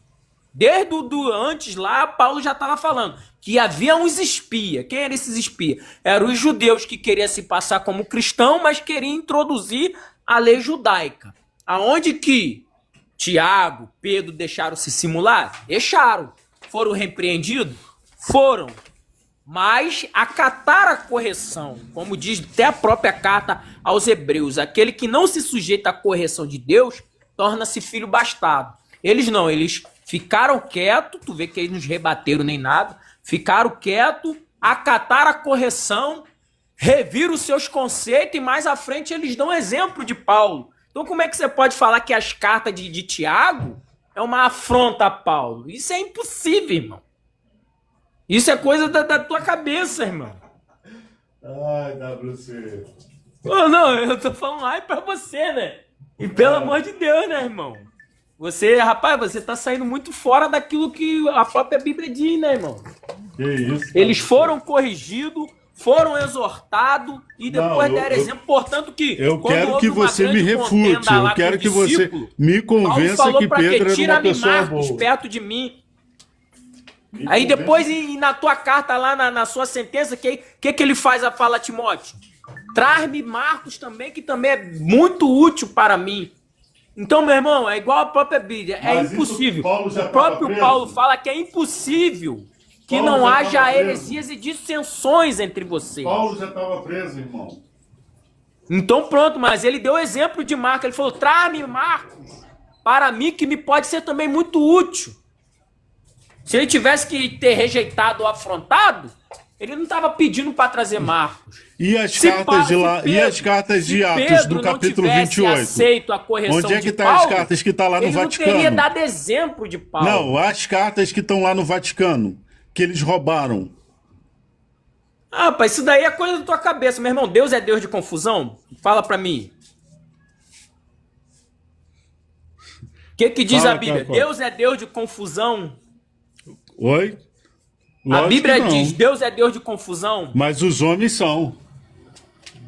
Speaker 4: Desde antes lá, Paulo já estava falando que havia uns espias. Quem eram esses espias? Eram os judeus que queriam se passar como cristão, mas queriam introduzir a lei judaica. Aonde que Tiago, Pedro deixaram se simular? Deixaram. Foram repreendidos? Foram. Mas acataram a correção, como diz até a própria carta aos Hebreus. Aquele que não se sujeita à correção de Deus torna-se filho bastardo. Eles não, eles ficaram quietos, tu vê que eles não nos rebateram nem nada, ficaram quietos, acataram a correção, reviram os seus conceitos e mais à frente eles dão exemplo de Paulo. Então como é que você pode falar que as cartas de Tiago é uma afronta a Paulo? Isso é impossível, irmão. Isso é coisa da tua cabeça, irmão.
Speaker 2: Ai, WC.
Speaker 4: Oh, não, eu tô falando ai pra você, né? E pelo amor de Deus, né, irmão? Você, rapaz, você tá saindo muito fora daquilo que a própria Bíblia diz, né, irmão?
Speaker 2: Que isso?
Speaker 4: Eles foram corrigidos, foram exortados e depois
Speaker 2: Não,
Speaker 4: deram exemplo. Portanto, que
Speaker 2: Eu
Speaker 4: quando
Speaker 2: quero
Speaker 4: houve
Speaker 2: que
Speaker 4: uma
Speaker 2: você
Speaker 4: grande
Speaker 2: me refute.
Speaker 4: contenda lá
Speaker 2: Eu quero
Speaker 4: com o
Speaker 2: que você
Speaker 4: discípulo,
Speaker 2: me
Speaker 4: Paulo
Speaker 2: convença
Speaker 4: falou
Speaker 2: que
Speaker 4: pra quê?
Speaker 2: Pedro era uma
Speaker 4: Tira-me
Speaker 2: pessoa
Speaker 4: Marcos
Speaker 2: boa.
Speaker 4: perto de mim. Aí depois, na tua carta lá, na sua sentença, que ele faz a fala a Timóteo? Traz-me Marcos também, que também é muito útil para mim. Então, meu irmão, é igual a própria Bíblia, é
Speaker 2: Mas isso
Speaker 4: impossível.
Speaker 2: Paulo já
Speaker 4: O próprio
Speaker 2: estava
Speaker 4: Paulo
Speaker 2: preso?
Speaker 4: fala que é impossível que
Speaker 2: Paulo
Speaker 4: não
Speaker 2: já
Speaker 4: haja
Speaker 2: estava preso?
Speaker 4: heresias e dissensões entre vocês.
Speaker 2: Paulo já estava preso, irmão.
Speaker 4: Então pronto, mas ele deu exemplo de Marcos. Ele falou, traz-me Marcos para mim, que me pode ser também muito útil. Se ele tivesse que ter rejeitado ou afrontado, ele não estava pedindo para trazer Marcos.
Speaker 2: E as
Speaker 4: Se
Speaker 2: cartas de lá,
Speaker 4: se
Speaker 2: e as cartas
Speaker 4: se
Speaker 2: de Atos
Speaker 4: Pedro
Speaker 2: do
Speaker 4: não
Speaker 2: capítulo
Speaker 4: tivesse
Speaker 2: 28?
Speaker 4: aceito a correção
Speaker 2: Onde é que
Speaker 4: de
Speaker 2: tá as
Speaker 4: Paulo,
Speaker 2: cartas que tá lá no
Speaker 4: ele não
Speaker 2: Vaticano?
Speaker 4: teria dado exemplo de Paulo.
Speaker 2: Não, as cartas que estão lá no Vaticano, que eles roubaram.
Speaker 4: Ah, rapaz, isso daí é coisa da tua cabeça, meu irmão. Deus é Deus de confusão? Fala pra mim. O que diz
Speaker 2: Fala,
Speaker 4: a Bíblia?
Speaker 2: Cacó.
Speaker 4: Deus é Deus de confusão?
Speaker 2: Oi?
Speaker 4: A
Speaker 2: Lógico
Speaker 4: Bíblia
Speaker 2: que não.
Speaker 4: diz, Deus é Deus de confusão?
Speaker 2: Mas os homens são.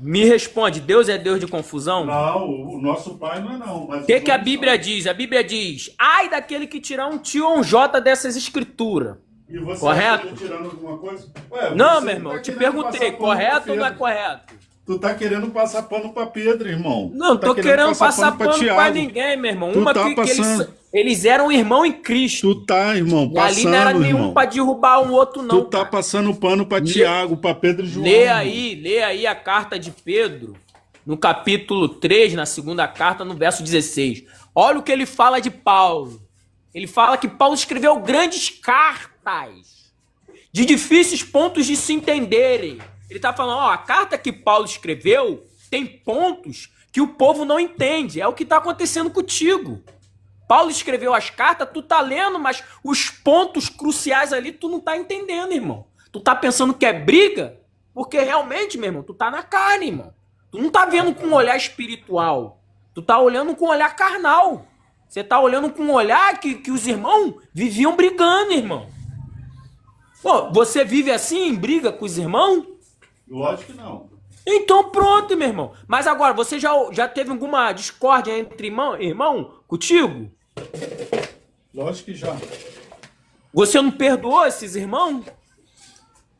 Speaker 4: Me responde, Deus é Deus de confusão?
Speaker 2: Não, o nosso pai não é não.
Speaker 4: O que a Bíblia diz? A Bíblia diz, ai daquele que tirar um tio ou um jota dessas escrituras.
Speaker 2: E você
Speaker 4: Correto?
Speaker 2: tá tirando alguma coisa? Ué,
Speaker 4: Não,
Speaker 2: você
Speaker 4: meu irmão,
Speaker 2: tá
Speaker 4: eu te
Speaker 2: querendo
Speaker 4: perguntei,
Speaker 2: passar pano
Speaker 4: correto
Speaker 2: pra
Speaker 4: ou não é
Speaker 2: Pedro.
Speaker 4: correto?
Speaker 2: Tu tá querendo passar pano pra Pedro, irmão.
Speaker 4: Não,
Speaker 2: Tá
Speaker 4: tô querendo passar pano pra
Speaker 2: Tiago.
Speaker 4: ninguém, meu irmão.
Speaker 2: Tu
Speaker 4: Uma
Speaker 2: tá
Speaker 4: que
Speaker 2: passando.
Speaker 4: eles eram irmão em Cristo.
Speaker 2: Tu tá, irmão,
Speaker 4: E ali não era
Speaker 2: passando,
Speaker 4: nenhum
Speaker 2: irmão.
Speaker 4: pra derrubar um outro, não.
Speaker 2: Tu tá
Speaker 4: cara.
Speaker 2: passando pano pra Tiago, pra Pedro e João.
Speaker 4: Lê aí a carta de Pedro, no capítulo 3, na segunda carta, no verso 16. Olha o que ele fala de Paulo. Ele fala que Paulo escreveu grandes cartas, de difíceis pontos de se entenderem. Ele tá falando, ó, a carta que Paulo escreveu tem pontos que o povo não entende. É o que tá acontecendo contigo. Paulo escreveu as cartas, tu tá lendo, mas os pontos cruciais ali tu não tá entendendo, irmão. Tu tá pensando que é briga, porque realmente, meu irmão, tu tá na carne, irmão. Tu não tá vendo com um olhar espiritual. Tu tá olhando com um olhar carnal. Você tá olhando com um olhar que os irmãos viviam brigando, irmão. Pô, você vive assim, em briga com os irmãos?
Speaker 2: Lógico que não.
Speaker 4: Então pronto, meu irmão. Mas agora, você já teve alguma discórdia entre irmão contigo?
Speaker 2: Lógico que já.
Speaker 4: Você não perdoou esses irmãos?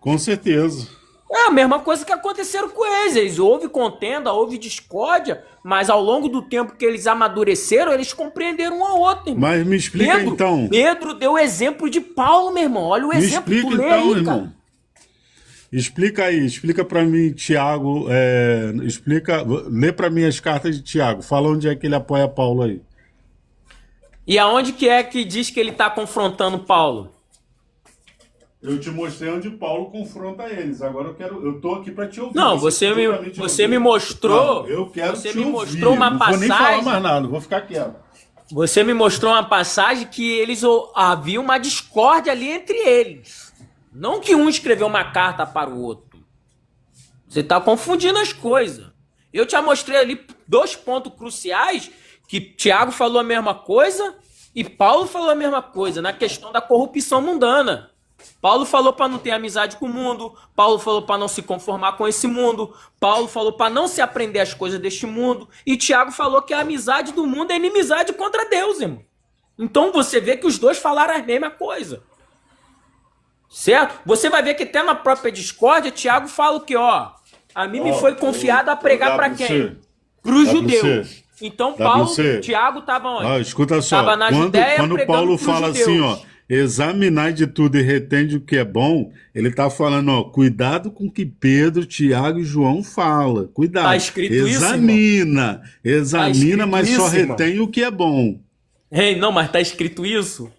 Speaker 2: Com certeza.
Speaker 4: É a mesma coisa que aconteceram com eles. Houve contenda, houve discórdia, mas ao longo do tempo que eles amadureceram, eles compreenderam um ao outro, irmão.
Speaker 2: Mas me explica então.
Speaker 4: Pedro deu o exemplo de Paulo, meu irmão. Olha o
Speaker 2: Me
Speaker 4: exemplo,
Speaker 2: explica
Speaker 4: tu lê
Speaker 2: então,
Speaker 4: aí,
Speaker 2: irmão.
Speaker 4: cara.
Speaker 2: Explica aí, explica pra mim, Tiago, lê pra mim as cartas de Tiago, fala onde é que ele apoia Paulo aí.
Speaker 4: E aonde que é que diz que ele está confrontando Paulo?
Speaker 2: Eu te mostrei onde Paulo confronta eles, agora eu tô aqui pra te ouvir.
Speaker 4: Não, você me mostrou.
Speaker 2: Não, eu quero
Speaker 4: você
Speaker 2: te
Speaker 4: me
Speaker 2: ouvir.
Speaker 4: mostrou uma
Speaker 2: Não vou nem falar
Speaker 4: passagem.
Speaker 2: mais nada, vou ficar quieto.
Speaker 4: Você me mostrou uma passagem que havia uma discórdia ali entre eles. Não que um escreveu uma carta para o outro. Você está confundindo as coisas. Eu te mostrei ali 2 pontos cruciais que Tiago falou a mesma coisa e Paulo falou a mesma coisa na questão da corrupção mundana. Paulo falou para não ter amizade com o mundo. Paulo falou para não se conformar com esse mundo. Paulo falou para não se aprender as coisas deste mundo. E Tiago falou que a amizade do mundo é inimizade contra Deus, irmão. Então você vê que os dois falaram a mesma coisa. Certo? Você vai ver que até na própria discórdia, Tiago fala que, ó, a mim me foi confiado a pregar para quem? Para os judeus. Então Paulo, Tiago estava onde?
Speaker 2: Escuta só,
Speaker 4: Tava na Judéia,
Speaker 2: quando Paulo fala
Speaker 4: judeus.
Speaker 2: assim, ó, examinai de tudo e retende o que é bom, ele tá falando, ó, cuidado com o que Pedro, Tiago e João fala. Cuidado.
Speaker 4: Tá escrito
Speaker 2: examina,
Speaker 4: isso, irmão?
Speaker 2: mas só
Speaker 4: irmão?
Speaker 2: retém o que é bom.
Speaker 4: Ei, não, mas tá escrito isso?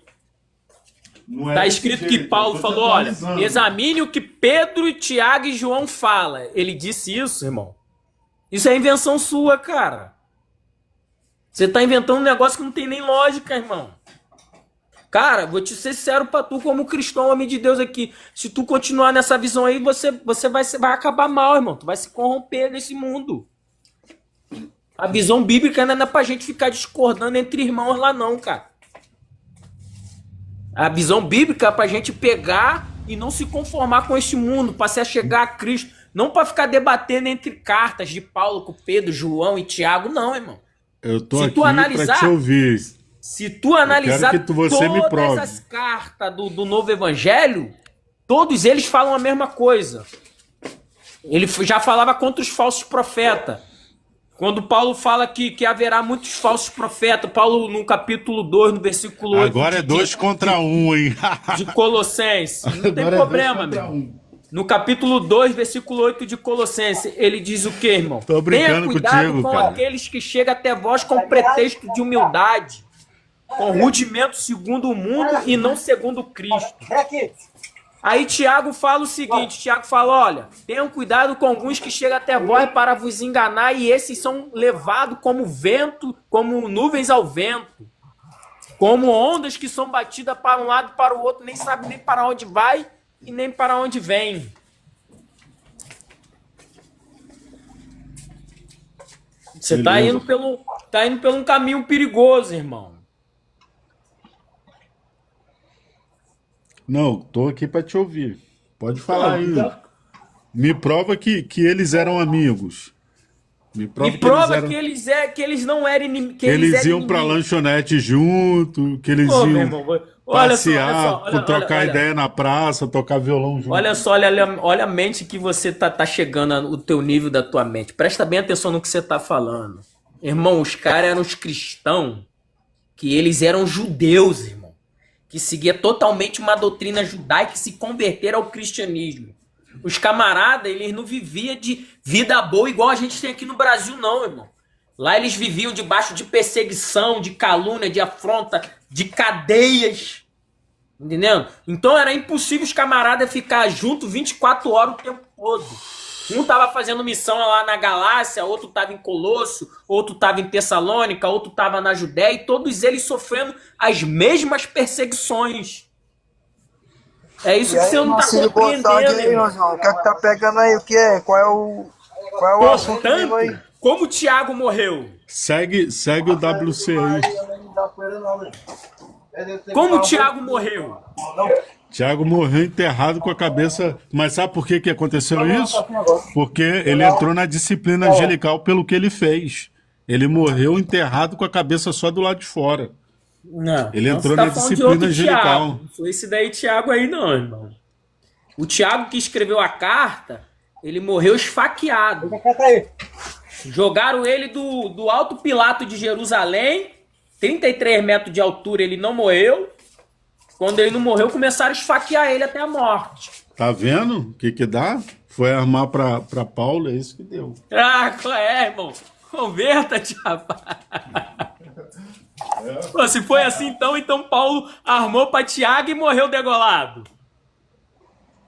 Speaker 2: Não é
Speaker 4: tá escrito que Paulo falou, olha, examine o que Pedro, Tiago e João falam. Ele disse isso, irmão. Isso é invenção sua, cara. Você tá inventando um negócio que não tem nem lógica, irmão. Cara, vou te ser sincero pra tu, como cristão, homem de Deus aqui. Se tu continuar nessa visão aí, você vai acabar mal, irmão. Tu vai se corromper nesse mundo. A visão bíblica não é pra gente ficar discordando entre irmãos lá não, cara. A visão bíblica é pra gente pegar e não se conformar com este mundo, para se achegar a Cristo. Não para ficar debatendo entre cartas de Paulo com Pedro, João e Tiago, não, irmão.
Speaker 2: Eu tô aqui pra te ouvir.
Speaker 4: Se tu analisar
Speaker 2: todas
Speaker 4: as cartas do Novo Evangelho, todos eles falam a mesma coisa. Ele já falava contra os falsos profetas. Quando Paulo fala que haverá muitos falsos profetas, Paulo no capítulo 2, no versículo 8...
Speaker 2: Agora é 2 contra 1, hein?
Speaker 4: De Colossenses. Não tem problema, meu. No capítulo 2, versículo 8 de Colossenses, ele diz o quê, irmão?
Speaker 2: Tô brincando
Speaker 4: Tenha cuidado
Speaker 2: contigo,
Speaker 4: com
Speaker 2: cara.
Speaker 4: aqueles que chegam até vós com pretexto de humildade, com rudimento segundo o mundo e não segundo Cristo. Aí Tiago fala o seguinte, Tiago fala, olha, tenham cuidado com alguns que chegam até vós para vos enganar e esses são levados como vento, como nuvens ao vento, como ondas que são batidas para um lado e para o outro, nem sabe nem para onde vai e nem para onde vem. Você está indo pelo um caminho perigoso, irmão.
Speaker 2: Não, tô aqui pra te ouvir. Pode falar aí. Me prova que eles eram amigos. Me prova
Speaker 4: que eles não eram inimigos.
Speaker 2: Que eles iam pra lanchonete junto, que eles iam passear, trocar ideia na praça, tocar violão junto.
Speaker 4: Olha só, olha a mente que você tá chegando, o teu nível da tua mente. Presta bem atenção no que você tá falando. Irmão, os caras eram os cristãos, que eles eram judeus, irmão. Que seguia totalmente uma doutrina judaica e se converteram ao cristianismo. Os camaradas, eles não viviam de vida boa igual a gente tem aqui no Brasil, não, irmão. Lá eles viviam debaixo de perseguição, de calúnia, de afronta, de cadeias. Entendendo? Então era impossível os camaradas ficar juntos 24 horas o tempo todo. Um tava fazendo missão lá na Galácia, outro tava em Colosso, outro tava em Tessalônica, outro tava na Judéia, e todos eles sofrendo as mesmas perseguições. É isso que você não tá compreendendo,
Speaker 5: aí, João. O que é que tá pegando aí? O que é? Qual é o assunto mesmo aí?
Speaker 4: Como o Tiago morreu?
Speaker 2: Segue o WC aí.
Speaker 4: Como o Tiago morreu?
Speaker 2: Tiago morreu enterrado com a cabeça... Mas sabe por que aconteceu isso? Porque ele entrou na disciplina angelical pelo que ele fez. Ele morreu enterrado com a cabeça só do lado de fora.
Speaker 4: Não,
Speaker 2: Ele
Speaker 4: não,
Speaker 2: entrou
Speaker 4: você tá
Speaker 2: na
Speaker 4: falando de
Speaker 2: disciplina
Speaker 4: outro
Speaker 2: angelical.
Speaker 4: Tiago. Não foi esse daí Tiago aí não, irmão. O Tiago que escreveu a carta, ele morreu esfaqueado. Jogaram ele do alto Pilato de Jerusalém, 33 metros de altura, ele não morreu. Quando ele não morreu, começaram a esfaquear ele até a morte.
Speaker 2: Tá vendo o que dá? Foi armar pra Paulo, é isso que deu.
Speaker 4: Ah, qual é, irmão? Converta-te, rapaz. Pô, se foi assim, então Paulo armou pra Tiago e morreu degolado.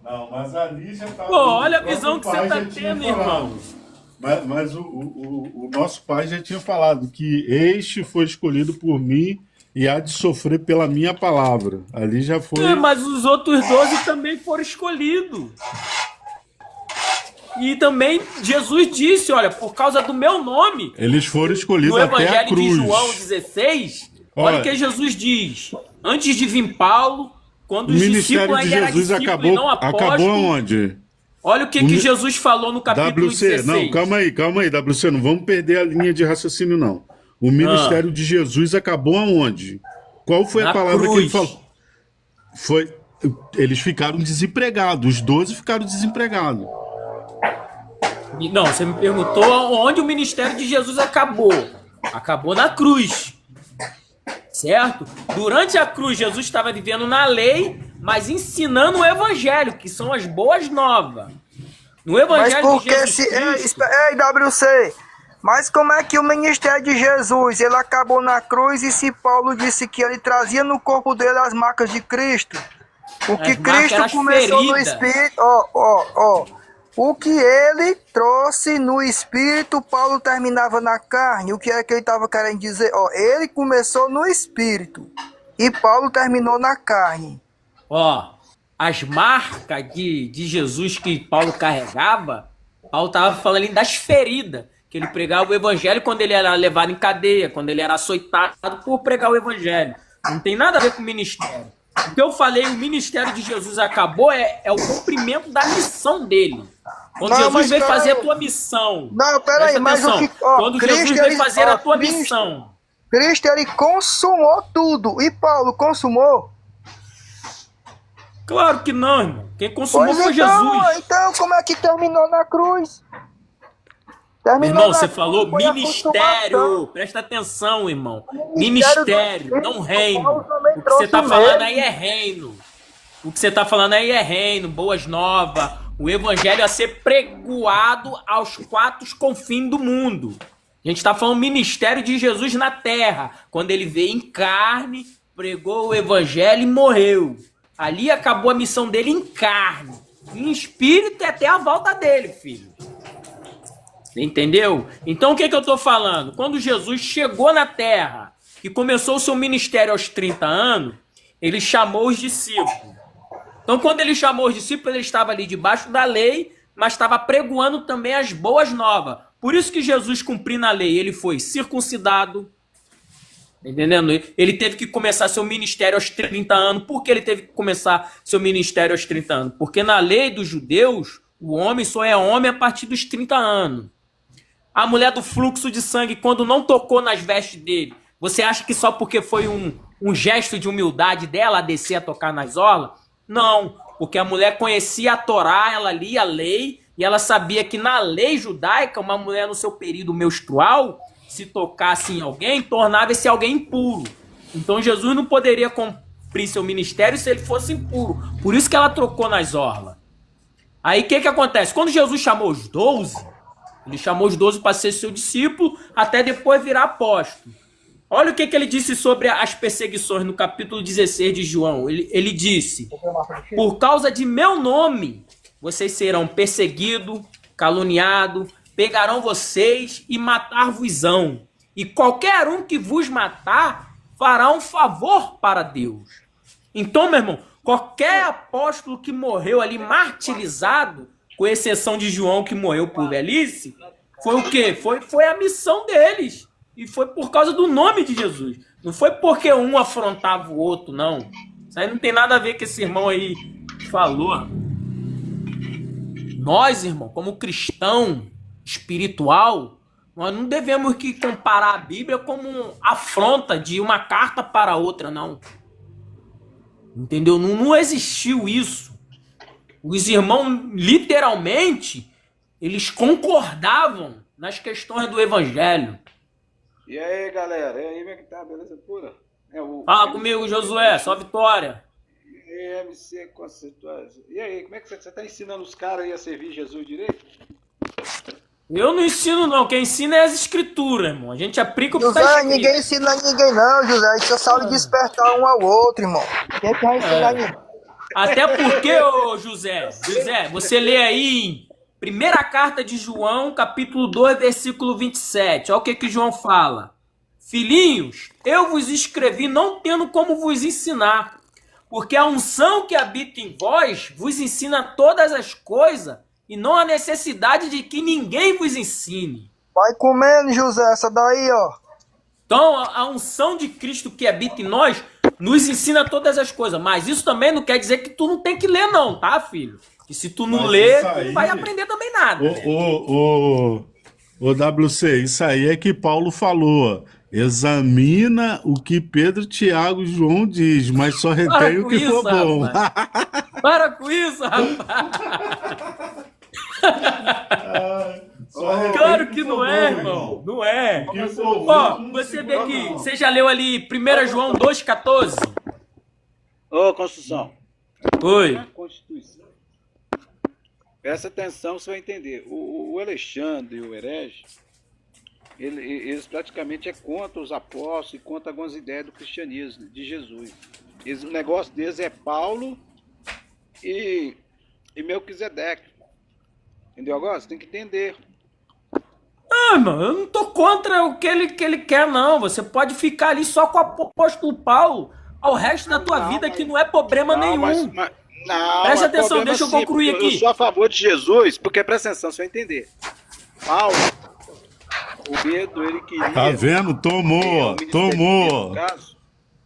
Speaker 2: Não, mas ali já tá.
Speaker 4: Pô, olha a visão que você tá tendo, irmão.
Speaker 2: Mas o nosso pai já tinha falado que este foi escolhido por mim e há de sofrer pela minha palavra. Ali já foi.
Speaker 4: É, mas os outros 12 também foram escolhidos. E também Jesus disse, olha, por causa do meu nome,
Speaker 2: Eles foram escolhidos
Speaker 4: no
Speaker 2: até a
Speaker 4: Evangelho
Speaker 2: cruz.
Speaker 4: de João 16, olha o que Jesus diz. Antes de vir Paulo, quando
Speaker 2: O
Speaker 4: os
Speaker 2: ministério
Speaker 4: discípulos
Speaker 2: de
Speaker 4: ainda eram
Speaker 2: Jesus
Speaker 4: discípulos e não
Speaker 2: acabou
Speaker 4: apóstolos,
Speaker 2: aonde?
Speaker 4: olha o que Jesus falou no capítulo
Speaker 2: WC,
Speaker 4: 16.
Speaker 2: não, calma aí, WC, não vamos perder a linha de raciocínio, não. O ministério de Jesus acabou aonde? Qual foi
Speaker 4: Na
Speaker 2: a palavra
Speaker 4: cruz.
Speaker 2: que ele falou? Eles ficaram desempregados, os 12 ficaram desempregados.
Speaker 4: Não, você me perguntou onde o ministério de Jesus acabou. Acabou na cruz. Certo? Durante a cruz, Jesus estava vivendo na lei, mas ensinando o evangelho, que são as boas novas. No
Speaker 5: Mas
Speaker 4: evangelho
Speaker 5: por
Speaker 4: de
Speaker 5: que
Speaker 4: Jesus
Speaker 5: se.
Speaker 4: Cristo,
Speaker 5: Ei, WC! Mas como é que o ministério de Jesus ele acabou na cruz e se Paulo disse que ele trazia no corpo dele as marcas de Cristo? O que
Speaker 4: As marcas
Speaker 5: Cristo
Speaker 4: eram as
Speaker 5: começou no
Speaker 4: feridas.
Speaker 5: Espírito. O que ele trouxe no Espírito, Paulo terminava na carne. O que é que ele estava querendo dizer? Ele começou no Espírito e Paulo terminou na carne.
Speaker 4: as marcas de Jesus que Paulo carregava, Paulo estava falando ali das feridas, que ele pregava o evangelho quando ele era levado em cadeia, quando ele era açoitado por pregar o evangelho. Não tem nada a ver com o ministério. O que eu falei, o ministério de Jesus acabou, é o cumprimento da missão dele. Quando Jesus veio fazer a tua missão.
Speaker 5: Não, peraí, mas o que...
Speaker 4: Quando Jesus veio fazer a tua missão.
Speaker 5: Cristo, ele consumou tudo. E Paulo consumou?
Speaker 4: Claro que não, irmão. Quem consumou
Speaker 5: Pois
Speaker 4: foi
Speaker 5: então,
Speaker 4: Jesus.
Speaker 5: Então, como é que terminou na cruz?
Speaker 4: Irmão, você falou ministério. Presta atenção, irmão. Ministério, não reino. O que você está falando aí é reino. O que você está falando aí é reino, boas novas. O evangelho a ser pregoado aos quatro confins do mundo. A gente está falando ministério de Jesus na terra. Quando ele veio em carne, pregou o evangelho e morreu. Ali acabou a missão dele em carne. Em espírito é até a volta dele, filho. Entendeu? Então o que eu estou falando? Quando Jesus chegou na terra e começou o seu ministério aos 30 anos, ele chamou os discípulos. Então quando ele chamou os discípulos, ele estava ali debaixo da lei, mas estava pregoando também as boas novas. Por isso que Jesus, cumprindo a lei, ele foi circuncidado. Entendendo? Ele teve que começar seu ministério aos 30 anos. Por que ele teve que começar seu ministério aos 30 anos? Porque na lei dos judeus, o homem só é homem a partir dos 30 anos. A mulher do fluxo de sangue, quando não tocou nas vestes dele, você acha que só porque foi um gesto de humildade dela a descer a tocar nas orlas? Não, porque a mulher conhecia a Torá, ela lia a lei, e ela sabia que na lei judaica, uma mulher no seu período menstrual, se tocasse em alguém, tornava esse alguém impuro. Então Jesus não poderia cumprir seu ministério se ele fosse impuro. Por isso que ela trocou nas orlas. Aí o que acontece? Quando Jesus chamou os 12, ele chamou os 12 para ser seu discípulo, até depois virar apóstolo. Olha o que ele disse sobre as perseguições no capítulo 16 de João. Ele disse: por causa de meu nome, vocês serão perseguidos, caluniados, pegarão vocês e matar-vos-ão. E qualquer um que vos matar, fará um favor para Deus. Então, meu irmão, qualquer apóstolo que morreu ali martirizado, com exceção de João, que morreu por velhice, foi o quê? Foi a missão deles. E foi por causa do nome de Jesus. Não foi porque um afrontava o outro, não. Isso aí não tem nada a ver com esse irmão aí falou. Nós, irmão, como cristão espiritual, Nós não devemos que comparar a Bíblia como afronta de uma carta para outra, não. Entendeu? Não existiu isso. Os irmãos, literalmente, eles concordavam nas questões do evangelho.
Speaker 6: E aí, galera? E aí, como é que tá? Beleza pura?
Speaker 4: Fala comigo, Josué. Só vitória.
Speaker 6: MC Conceituais. E aí, como é que você tá ensinando os caras aí a servir Jesus direito?
Speaker 4: Eu não ensino, não. Quem ensina é as escrituras, irmão. A gente aplica o que tá
Speaker 5: José,
Speaker 4: escrito.
Speaker 5: ninguém ensina ninguém não, José. Isso é só despertar um ao outro, irmão. Quem vai ensinar ninguém?
Speaker 4: Até porque, ô José, você lê aí em primeira carta de João, capítulo 2, versículo 27. Olha o que João fala. Filhinhos, eu vos escrevi não tendo como vos ensinar, porque a unção que habita em vós vos ensina todas as coisas e não há necessidade de que ninguém vos ensine.
Speaker 5: Vai comendo, José, essa daí, ó.
Speaker 4: Então, a unção de Cristo que habita em nós nos ensina todas as coisas. Mas isso também não quer dizer que tu não tem que ler, não, tá, filho? Que se tu não ler, tu não vai aprender também nada.
Speaker 2: Ô, WC, isso aí é que Paulo falou. Examina o que Pedro, Tiago e João diz, mas só retém o que for bom.
Speaker 4: Para com isso, rapaz. Claro que não é, irmão. Não é. Ó, você vê que você já leu ali 1 João 2,14?
Speaker 6: Ô, Construção.
Speaker 4: Oi.
Speaker 6: Na Constituição. Presta atenção, você vai entender. O Alexandre e o herege, eles praticamente é contra os apóstolos e contra algumas ideias do cristianismo, de Jesus. O negócio deles é Paulo e Melquisedeque. Entendeu agora? Você tem que entender.
Speaker 4: Ah, mano, eu não tô contra o que ele quer, não. Você pode ficar ali só com o apóstolo Paulo ao resto da tua vida, que não é problema nenhum.
Speaker 6: Não,
Speaker 4: presta atenção, deixa eu
Speaker 6: sim,
Speaker 4: concluir aqui.
Speaker 6: Eu sou a favor de Jesus, porque presta atenção, você vai entender. Paulo, o Pedro, ele queria...
Speaker 2: Tá vendo? Tomou.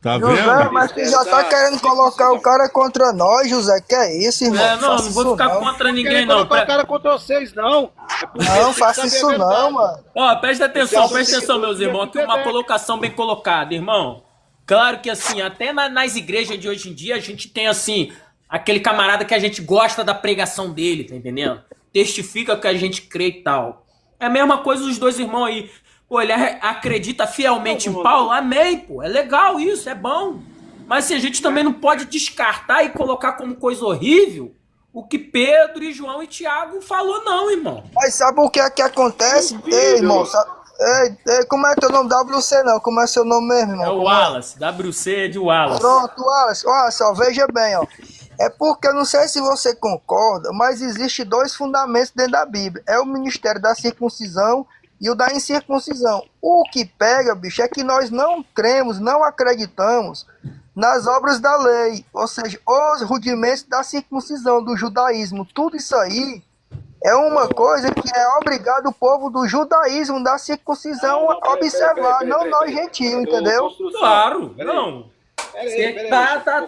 Speaker 2: Tá
Speaker 5: José,
Speaker 2: vendo?
Speaker 5: mas tu já tá querendo colocar o cara contra nós, José. Que é isso, irmão?
Speaker 4: Não vou ficar contra ninguém, não.
Speaker 6: Não colocar o cara contra vocês, não.
Speaker 5: Não, faça isso não, mano.
Speaker 4: Ó, presta atenção, meus irmãos. Aqui uma colocação bem colocada, irmão. Claro que, assim, até nas igrejas de hoje em dia, a gente tem, assim, aquele camarada que a gente gosta da pregação dele, tá entendendo? Testifica que a gente crê e tal. É a mesma coisa os dois irmãos aí. Pô, ele acredita fielmente em Paulo, amém, pô. É legal isso, é bom. Mas assim, a gente também não pode descartar e colocar como coisa horrível o que Pedro e João e Tiago falou, não, irmão.
Speaker 5: Mas sabe o que é que acontece? Ei, irmão, ei, como é teu nome? WC não, como é seu nome mesmo, irmão?
Speaker 4: É o Wallace, WC de Wallace.
Speaker 5: Pronto, Wallace, olha só, veja bem, ó. É porque, eu não sei se você concorda, mas existe dois fundamentos dentro da Bíblia. É o ministério da circuncisão e o da incircuncisão. O que pega, bicho, é que nós não cremos, não acreditamos nas obras da lei, ou seja, os rudimentos da circuncisão, do judaísmo. Tudo isso aí é uma coisa que é obrigado o povo do judaísmo, da circuncisão, a observar, não nós gentios, entendeu?
Speaker 4: Claro, não. Você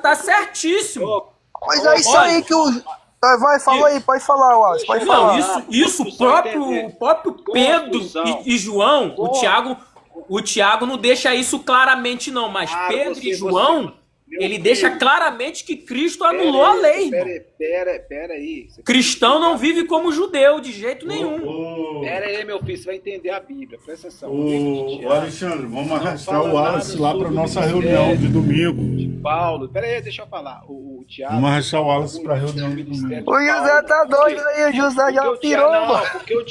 Speaker 4: tá certíssimo.
Speaker 5: Mas é isso aí que o... Vai, fala aí, pode falar, Wallace, pode falar.
Speaker 4: Não, isso o próprio Pedro e João, o Tiago não deixa isso claramente não, mas Pedro e João, ele deixa claramente que Cristo anulou a lei.
Speaker 6: Pera aí.
Speaker 4: Cristão não vive como judeu, de jeito nenhum.
Speaker 6: Pera aí, meu filho, você vai entender a Bíblia, presta atenção.
Speaker 2: Ô, Alexandre, vamos arrastar o Wallace lá para nossa reunião de domingo.
Speaker 6: De Paulo, pera aí, deixa eu falar. O Tiago...
Speaker 2: Vamos arrastar o Wallace para a reunião de domingo.
Speaker 5: O José tá doido aí, o José já pirou, mano.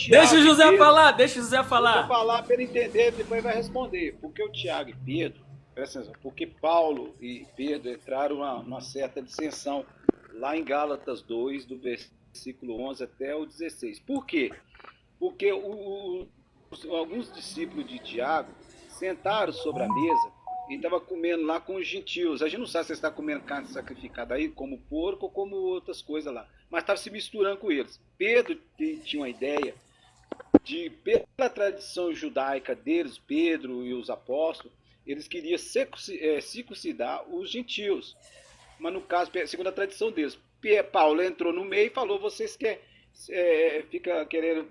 Speaker 4: Deixa o José falar,
Speaker 6: Deixa eu falar para ele entender, depois vai responder. Porque o Tiago e Pedro, presta atenção, porque Paulo e Pedro entraram numa certa dissensão lá em Gálatas 2, do versículo 11 até o 16. Por quê? Porque alguns discípulos de Tiago sentaram sobre a mesa e estavam comendo lá com os gentios. A gente não sabe se eles estavam comendo carne sacrificada aí, como porco ou como outras coisas lá, mas estavam se misturando com eles. Pedro tinha uma ideia de, pela tradição judaica deles, Pedro e os apóstolos, eles queriam circuncidar os gentios. Mas no caso, segundo a tradição deles, Paulo entrou no meio e falou: vocês fica querendo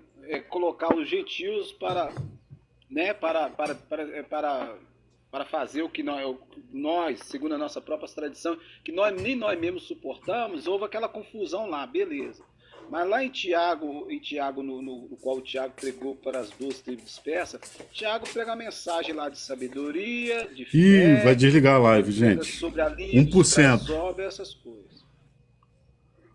Speaker 6: colocar os gentios para né, para fazer o que nós, segundo a nossa própria tradição, que nem nós mesmos suportamos, houve aquela confusão lá, beleza. Mas lá em Tiago, no qual o Tiago pregou para as 12 tribos dispersas, Tiago prega a mensagem lá de sabedoria, de fé,
Speaker 2: Ih, vai desligar a live, gente.
Speaker 6: sobre a língua,
Speaker 2: 1%.
Speaker 6: sobre essas coisas.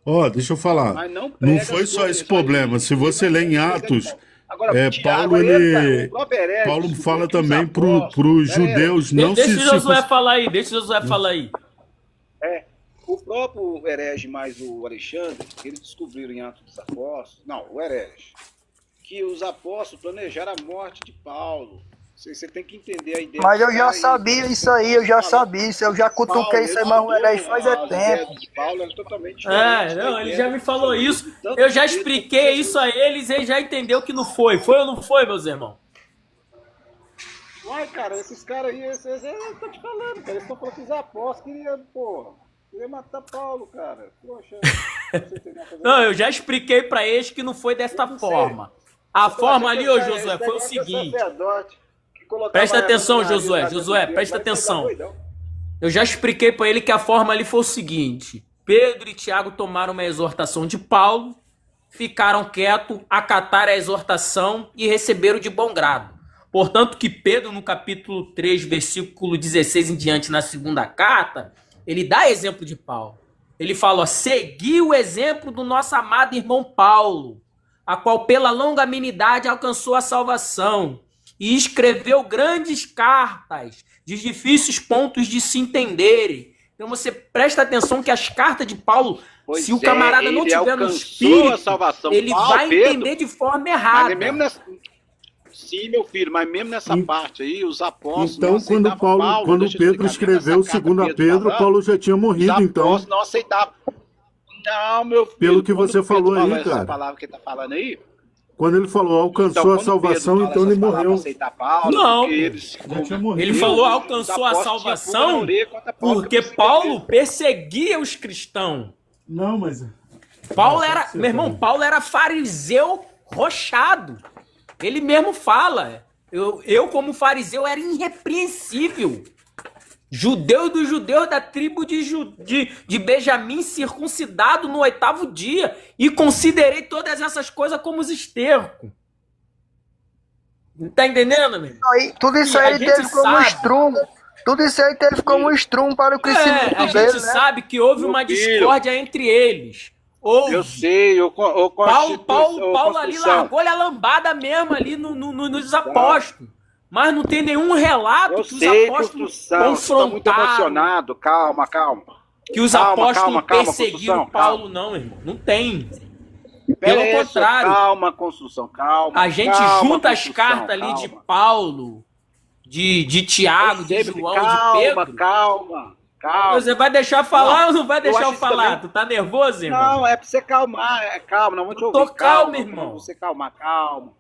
Speaker 2: Ó, deixa eu falar.
Speaker 6: Mas não
Speaker 2: Não
Speaker 6: prega
Speaker 2: foi só
Speaker 6: sobre
Speaker 2: esse
Speaker 6: isso aí.
Speaker 2: problema. Se você ler em Atos,
Speaker 6: Agora, Tiago,
Speaker 2: Paulo,
Speaker 6: o próprio Herege
Speaker 2: Paulo
Speaker 6: descobriu
Speaker 2: fala
Speaker 6: que os
Speaker 2: também para os
Speaker 6: apóstolos-
Speaker 2: judeus não
Speaker 4: Deixa
Speaker 2: se
Speaker 4: o Josué
Speaker 2: circuncidar.
Speaker 4: falar aí, deixa o Josué falar aí.
Speaker 6: O próprio Herege mais o Alexandre, eles descobriram em Atos dos Apóstolos, não, o Herege, que os apóstolos planejaram a morte de Paulo. Você tem que entender a ideia.
Speaker 5: Mas eu
Speaker 6: dos
Speaker 5: já
Speaker 6: caras aí.
Speaker 5: sabia isso aí, eu já sabia isso, eu já cutuquei isso aí, mas o herege faz é tempo.
Speaker 6: De Paulo era totalmente diferente da
Speaker 4: Não, ele
Speaker 6: ideia
Speaker 4: já me
Speaker 6: do
Speaker 4: falou
Speaker 6: Paulo.
Speaker 4: isso.
Speaker 6: Tanto
Speaker 4: Eu já
Speaker 6: que-
Speaker 4: expliquei isso a eles e ele já entendeu que não foi. Foi ou não foi, meus irmãos?
Speaker 6: Ai, cara, esses caras aí, eu tô te falando, cara, eles estão falando que os apóstolos queria matar Paulo, cara. Poxa, você tem nada a fazer.
Speaker 4: Não, eu já expliquei pra eles que não foi desta
Speaker 6: Eu não
Speaker 4: forma. A
Speaker 6: Eu
Speaker 4: forma
Speaker 6: achei
Speaker 4: ali,
Speaker 6: que
Speaker 4: ô
Speaker 6: esse
Speaker 4: Josué, foi o
Speaker 6: negócio é
Speaker 4: seguinte.
Speaker 6: sacerdote que colocava
Speaker 4: Presta
Speaker 6: ela
Speaker 4: atenção,
Speaker 6: no nariz
Speaker 4: Josué.
Speaker 6: lá
Speaker 4: Josué,
Speaker 6: dentro,
Speaker 4: presta
Speaker 6: mas ele tá
Speaker 4: atenção.
Speaker 6: doidão.
Speaker 4: Eu já expliquei pra ele que a forma ali foi o seguinte: Pedro e Tiago tomaram uma exortação de Paulo, ficaram quietos, acataram a exortação e receberam de bom grado. Portanto, que Pedro, no capítulo 3, versículo 16 em diante, na segunda carta, ele dá exemplo de Paulo. Ele fala, ó, segui o exemplo do nosso amado irmão Paulo, a qual pela longanimidade alcançou a salvação e escreveu grandes cartas de difíceis pontos de se entenderem. Então você presta atenção que as cartas de Paulo,
Speaker 6: Pois
Speaker 4: se o camarada não
Speaker 6: ele
Speaker 4: tiver no
Speaker 6: alcançou
Speaker 4: espírito,
Speaker 6: a salvação.
Speaker 4: ele
Speaker 6: Paulo,
Speaker 4: vai
Speaker 6: Pedro,
Speaker 4: entender de forma
Speaker 6: Mas
Speaker 4: errada.
Speaker 6: é mesmo nessa... Sim, meu filho, mas mesmo nessa
Speaker 2: E-
Speaker 6: parte aí, os apóstolos
Speaker 2: Então,
Speaker 6: não
Speaker 2: quando
Speaker 6: aceitavam Paulo.
Speaker 2: quando
Speaker 6: Deixa eu
Speaker 2: Pedro
Speaker 6: explicar, mesmo
Speaker 2: escreveu
Speaker 6: nessa
Speaker 2: segundo a
Speaker 6: carta
Speaker 2: Pedro,
Speaker 6: falando,
Speaker 2: Paulo já tinha
Speaker 6: os
Speaker 2: morrido, então.
Speaker 6: apóstolos não aceitavam. Não, meu filho.
Speaker 2: Pelo que
Speaker 6: quando
Speaker 2: você
Speaker 6: Pedro
Speaker 2: falou aí,
Speaker 6: essa
Speaker 2: cara.
Speaker 6: palavra que ele tá falando aí,
Speaker 2: Quando ele falou alcançou
Speaker 6: então,
Speaker 2: a
Speaker 6: quando
Speaker 2: salvação,
Speaker 6: Pedro fala
Speaker 2: então ele
Speaker 6: essas palavras
Speaker 2: morreu.
Speaker 6: pra aceitar Paulo,
Speaker 4: Não,
Speaker 6: porque eles,
Speaker 2: Já tinha morrido.
Speaker 4: Ele falou
Speaker 6: os
Speaker 4: alcançou a
Speaker 6: apóstolos tinham pulga
Speaker 4: salvação
Speaker 6: na orelha contra Paulo,
Speaker 4: porque
Speaker 6: que você
Speaker 4: Paulo
Speaker 6: entendeu?
Speaker 4: perseguia os cristãos.
Speaker 2: Não, mas...
Speaker 4: Paulo
Speaker 2: Não,
Speaker 4: era,
Speaker 2: pode ser
Speaker 4: meu irmão,
Speaker 2: também.
Speaker 4: Paulo era fariseu rochado. Ele mesmo fala. Eu como fariseu, era irrepreensível. Judeu dos judeus da tribo de Benjamim, circuncidado no 8º dia. E considerei todas essas coisas como os estercos. Tá entendendo, meu irmão?
Speaker 5: Aí, tudo isso
Speaker 4: E a
Speaker 5: aí
Speaker 4: gente
Speaker 5: teve como
Speaker 4: sabe.
Speaker 5: estrumo. Tudo isso aí teve como estrumo para o
Speaker 4: É,
Speaker 5: crescimento
Speaker 4: a
Speaker 5: dele,
Speaker 4: gente
Speaker 5: né?
Speaker 4: sabe que houve
Speaker 6: Meu
Speaker 4: uma
Speaker 6: filho.
Speaker 4: discórdia entre eles. Houve.
Speaker 6: Eu sei,
Speaker 4: Paulo ali largou-lhe a lambada mesmo ali nos apóstolos. Mas não tem nenhum relato
Speaker 6: Eu
Speaker 4: que os
Speaker 6: sei,
Speaker 4: apóstolos
Speaker 6: construção, você tá muito
Speaker 4: confrontaram,
Speaker 6: emocionado, calma.
Speaker 4: que os
Speaker 6: Calma,
Speaker 4: apóstolos
Speaker 6: calma,
Speaker 4: perseguiram
Speaker 6: construção,
Speaker 4: Paulo, não, irmão. Não tem.
Speaker 6: Pera
Speaker 4: Pelo
Speaker 6: aí,
Speaker 4: contrário,
Speaker 6: Calma, construção, calma.
Speaker 4: a gente
Speaker 6: calma,
Speaker 4: junta as
Speaker 6: construção,
Speaker 4: cartas ali de
Speaker 6: calma.
Speaker 4: Paulo, de Tiago, de
Speaker 6: Sempre,
Speaker 4: João,
Speaker 6: calma,
Speaker 4: de Pedro.
Speaker 6: Calma.
Speaker 4: Você vai deixar falar ou não vai
Speaker 6: eu
Speaker 4: deixar
Speaker 6: acho
Speaker 4: eu
Speaker 6: isso
Speaker 4: falar?
Speaker 6: também-
Speaker 4: Tu tá nervoso, irmão?
Speaker 6: Não, é pra você calmar, calma, não vou te
Speaker 4: Eu
Speaker 6: ouvir.
Speaker 4: tô calmo, irmão.
Speaker 6: Pra você calmar, calma.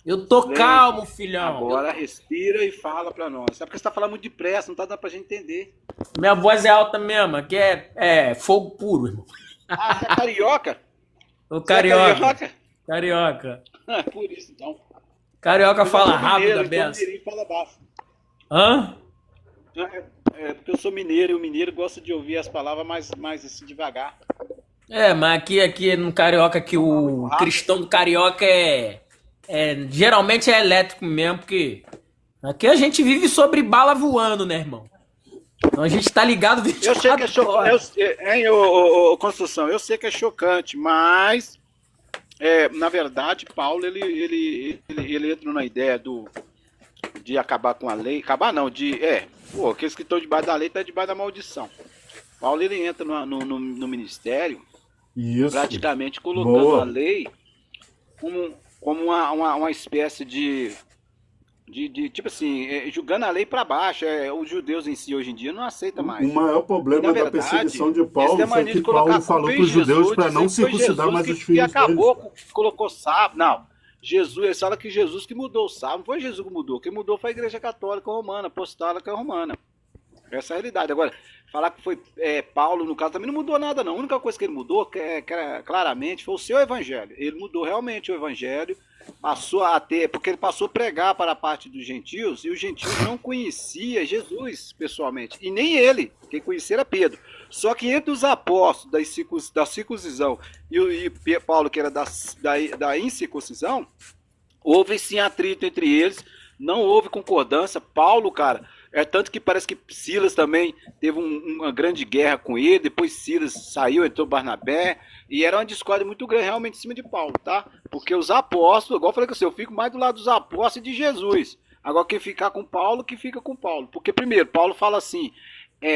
Speaker 4: Eu tô
Speaker 6: Gente,
Speaker 4: calmo, filhão.
Speaker 6: Agora respira e fala pra nós. É porque você tá falando muito depressa, não tá dando pra gente entender.
Speaker 4: Minha voz é alta mesmo, aqui é fogo puro, irmão.
Speaker 6: Ah, você é carioca?
Speaker 4: Ô,
Speaker 6: Você é
Speaker 4: carioca. Carioca.
Speaker 6: Ah, por isso, então.
Speaker 4: Carioca
Speaker 6: Eu
Speaker 4: fala
Speaker 6: sou
Speaker 4: rápido,
Speaker 6: mineiro,
Speaker 4: a
Speaker 6: então
Speaker 4: beça.
Speaker 6: mineirinho fala baixo.
Speaker 4: Hã?
Speaker 6: É porque eu sou mineiro e o mineiro gosta de ouvir as palavras mais assim, devagar.
Speaker 4: É, mas aqui no Carioca, que o cristão do Carioca geralmente é elétrico mesmo, porque aqui a gente vive sobre bala voando, né, irmão? Então a gente tá ligado 24
Speaker 6: Eu sei que é
Speaker 4: horas.
Speaker 6: chocante, Construção, eu sei que é chocante, mas na verdade Paulo ele entra na ideia de acabar com a lei, acabar não, aqueles que estão debaixo da lei estão debaixo da maldição. Paulo ele entra no ministério
Speaker 2: Isso.
Speaker 6: praticamente colocando
Speaker 2: Boa.
Speaker 6: a lei como uma espécie de tipo assim, julgando a lei para baixo. Os judeus em si hoje em dia não aceitam mais.
Speaker 2: O maior problema
Speaker 6: E, na
Speaker 2: da
Speaker 6: verdade,
Speaker 2: perseguição de
Speaker 6: eles
Speaker 2: Paulo
Speaker 6: têm
Speaker 2: foi
Speaker 6: mania
Speaker 2: que
Speaker 6: de colocar
Speaker 2: Paulo
Speaker 6: a culpa
Speaker 2: falou
Speaker 6: em
Speaker 2: para os judeus
Speaker 6: Jesus,
Speaker 2: para não
Speaker 6: dizer que foi
Speaker 2: circuncidar
Speaker 6: Jesus
Speaker 2: mais
Speaker 6: que
Speaker 2: os filhos
Speaker 6: acabou,
Speaker 2: deles.
Speaker 6: colocou sábado. Não, Jesus, eles falam que Jesus que mudou o sábado. Não foi Jesus que mudou. Quem mudou foi a Igreja Católica Romana, Apostólica Romana. Essa é a realidade. Agora, falar que foi Paulo, no caso, também não mudou nada, não. A única coisa que ele mudou, claramente, foi o seu evangelho. Ele mudou realmente o evangelho, passou a ter, porque ele passou a pregar para a parte dos gentios, e os gentios não conheciam Jesus pessoalmente, e nem ele, quem conhecia era Pedro. Só que entre os apóstolos da circuncisão e Paulo, que era da incircuncisão, houve sim atrito entre eles, não houve concordância. Paulo, cara, tanto que parece que Silas também teve uma grande guerra com ele, depois Silas saiu, entrou Barnabé, e era uma discórdia muito grande realmente em cima de Paulo, tá? Porque os apóstolos, igual eu falei com você, eu fico mais do lado dos apóstolos e de Jesus. Agora quem ficar com Paulo, que fica com Paulo. Porque primeiro, Paulo fala assim,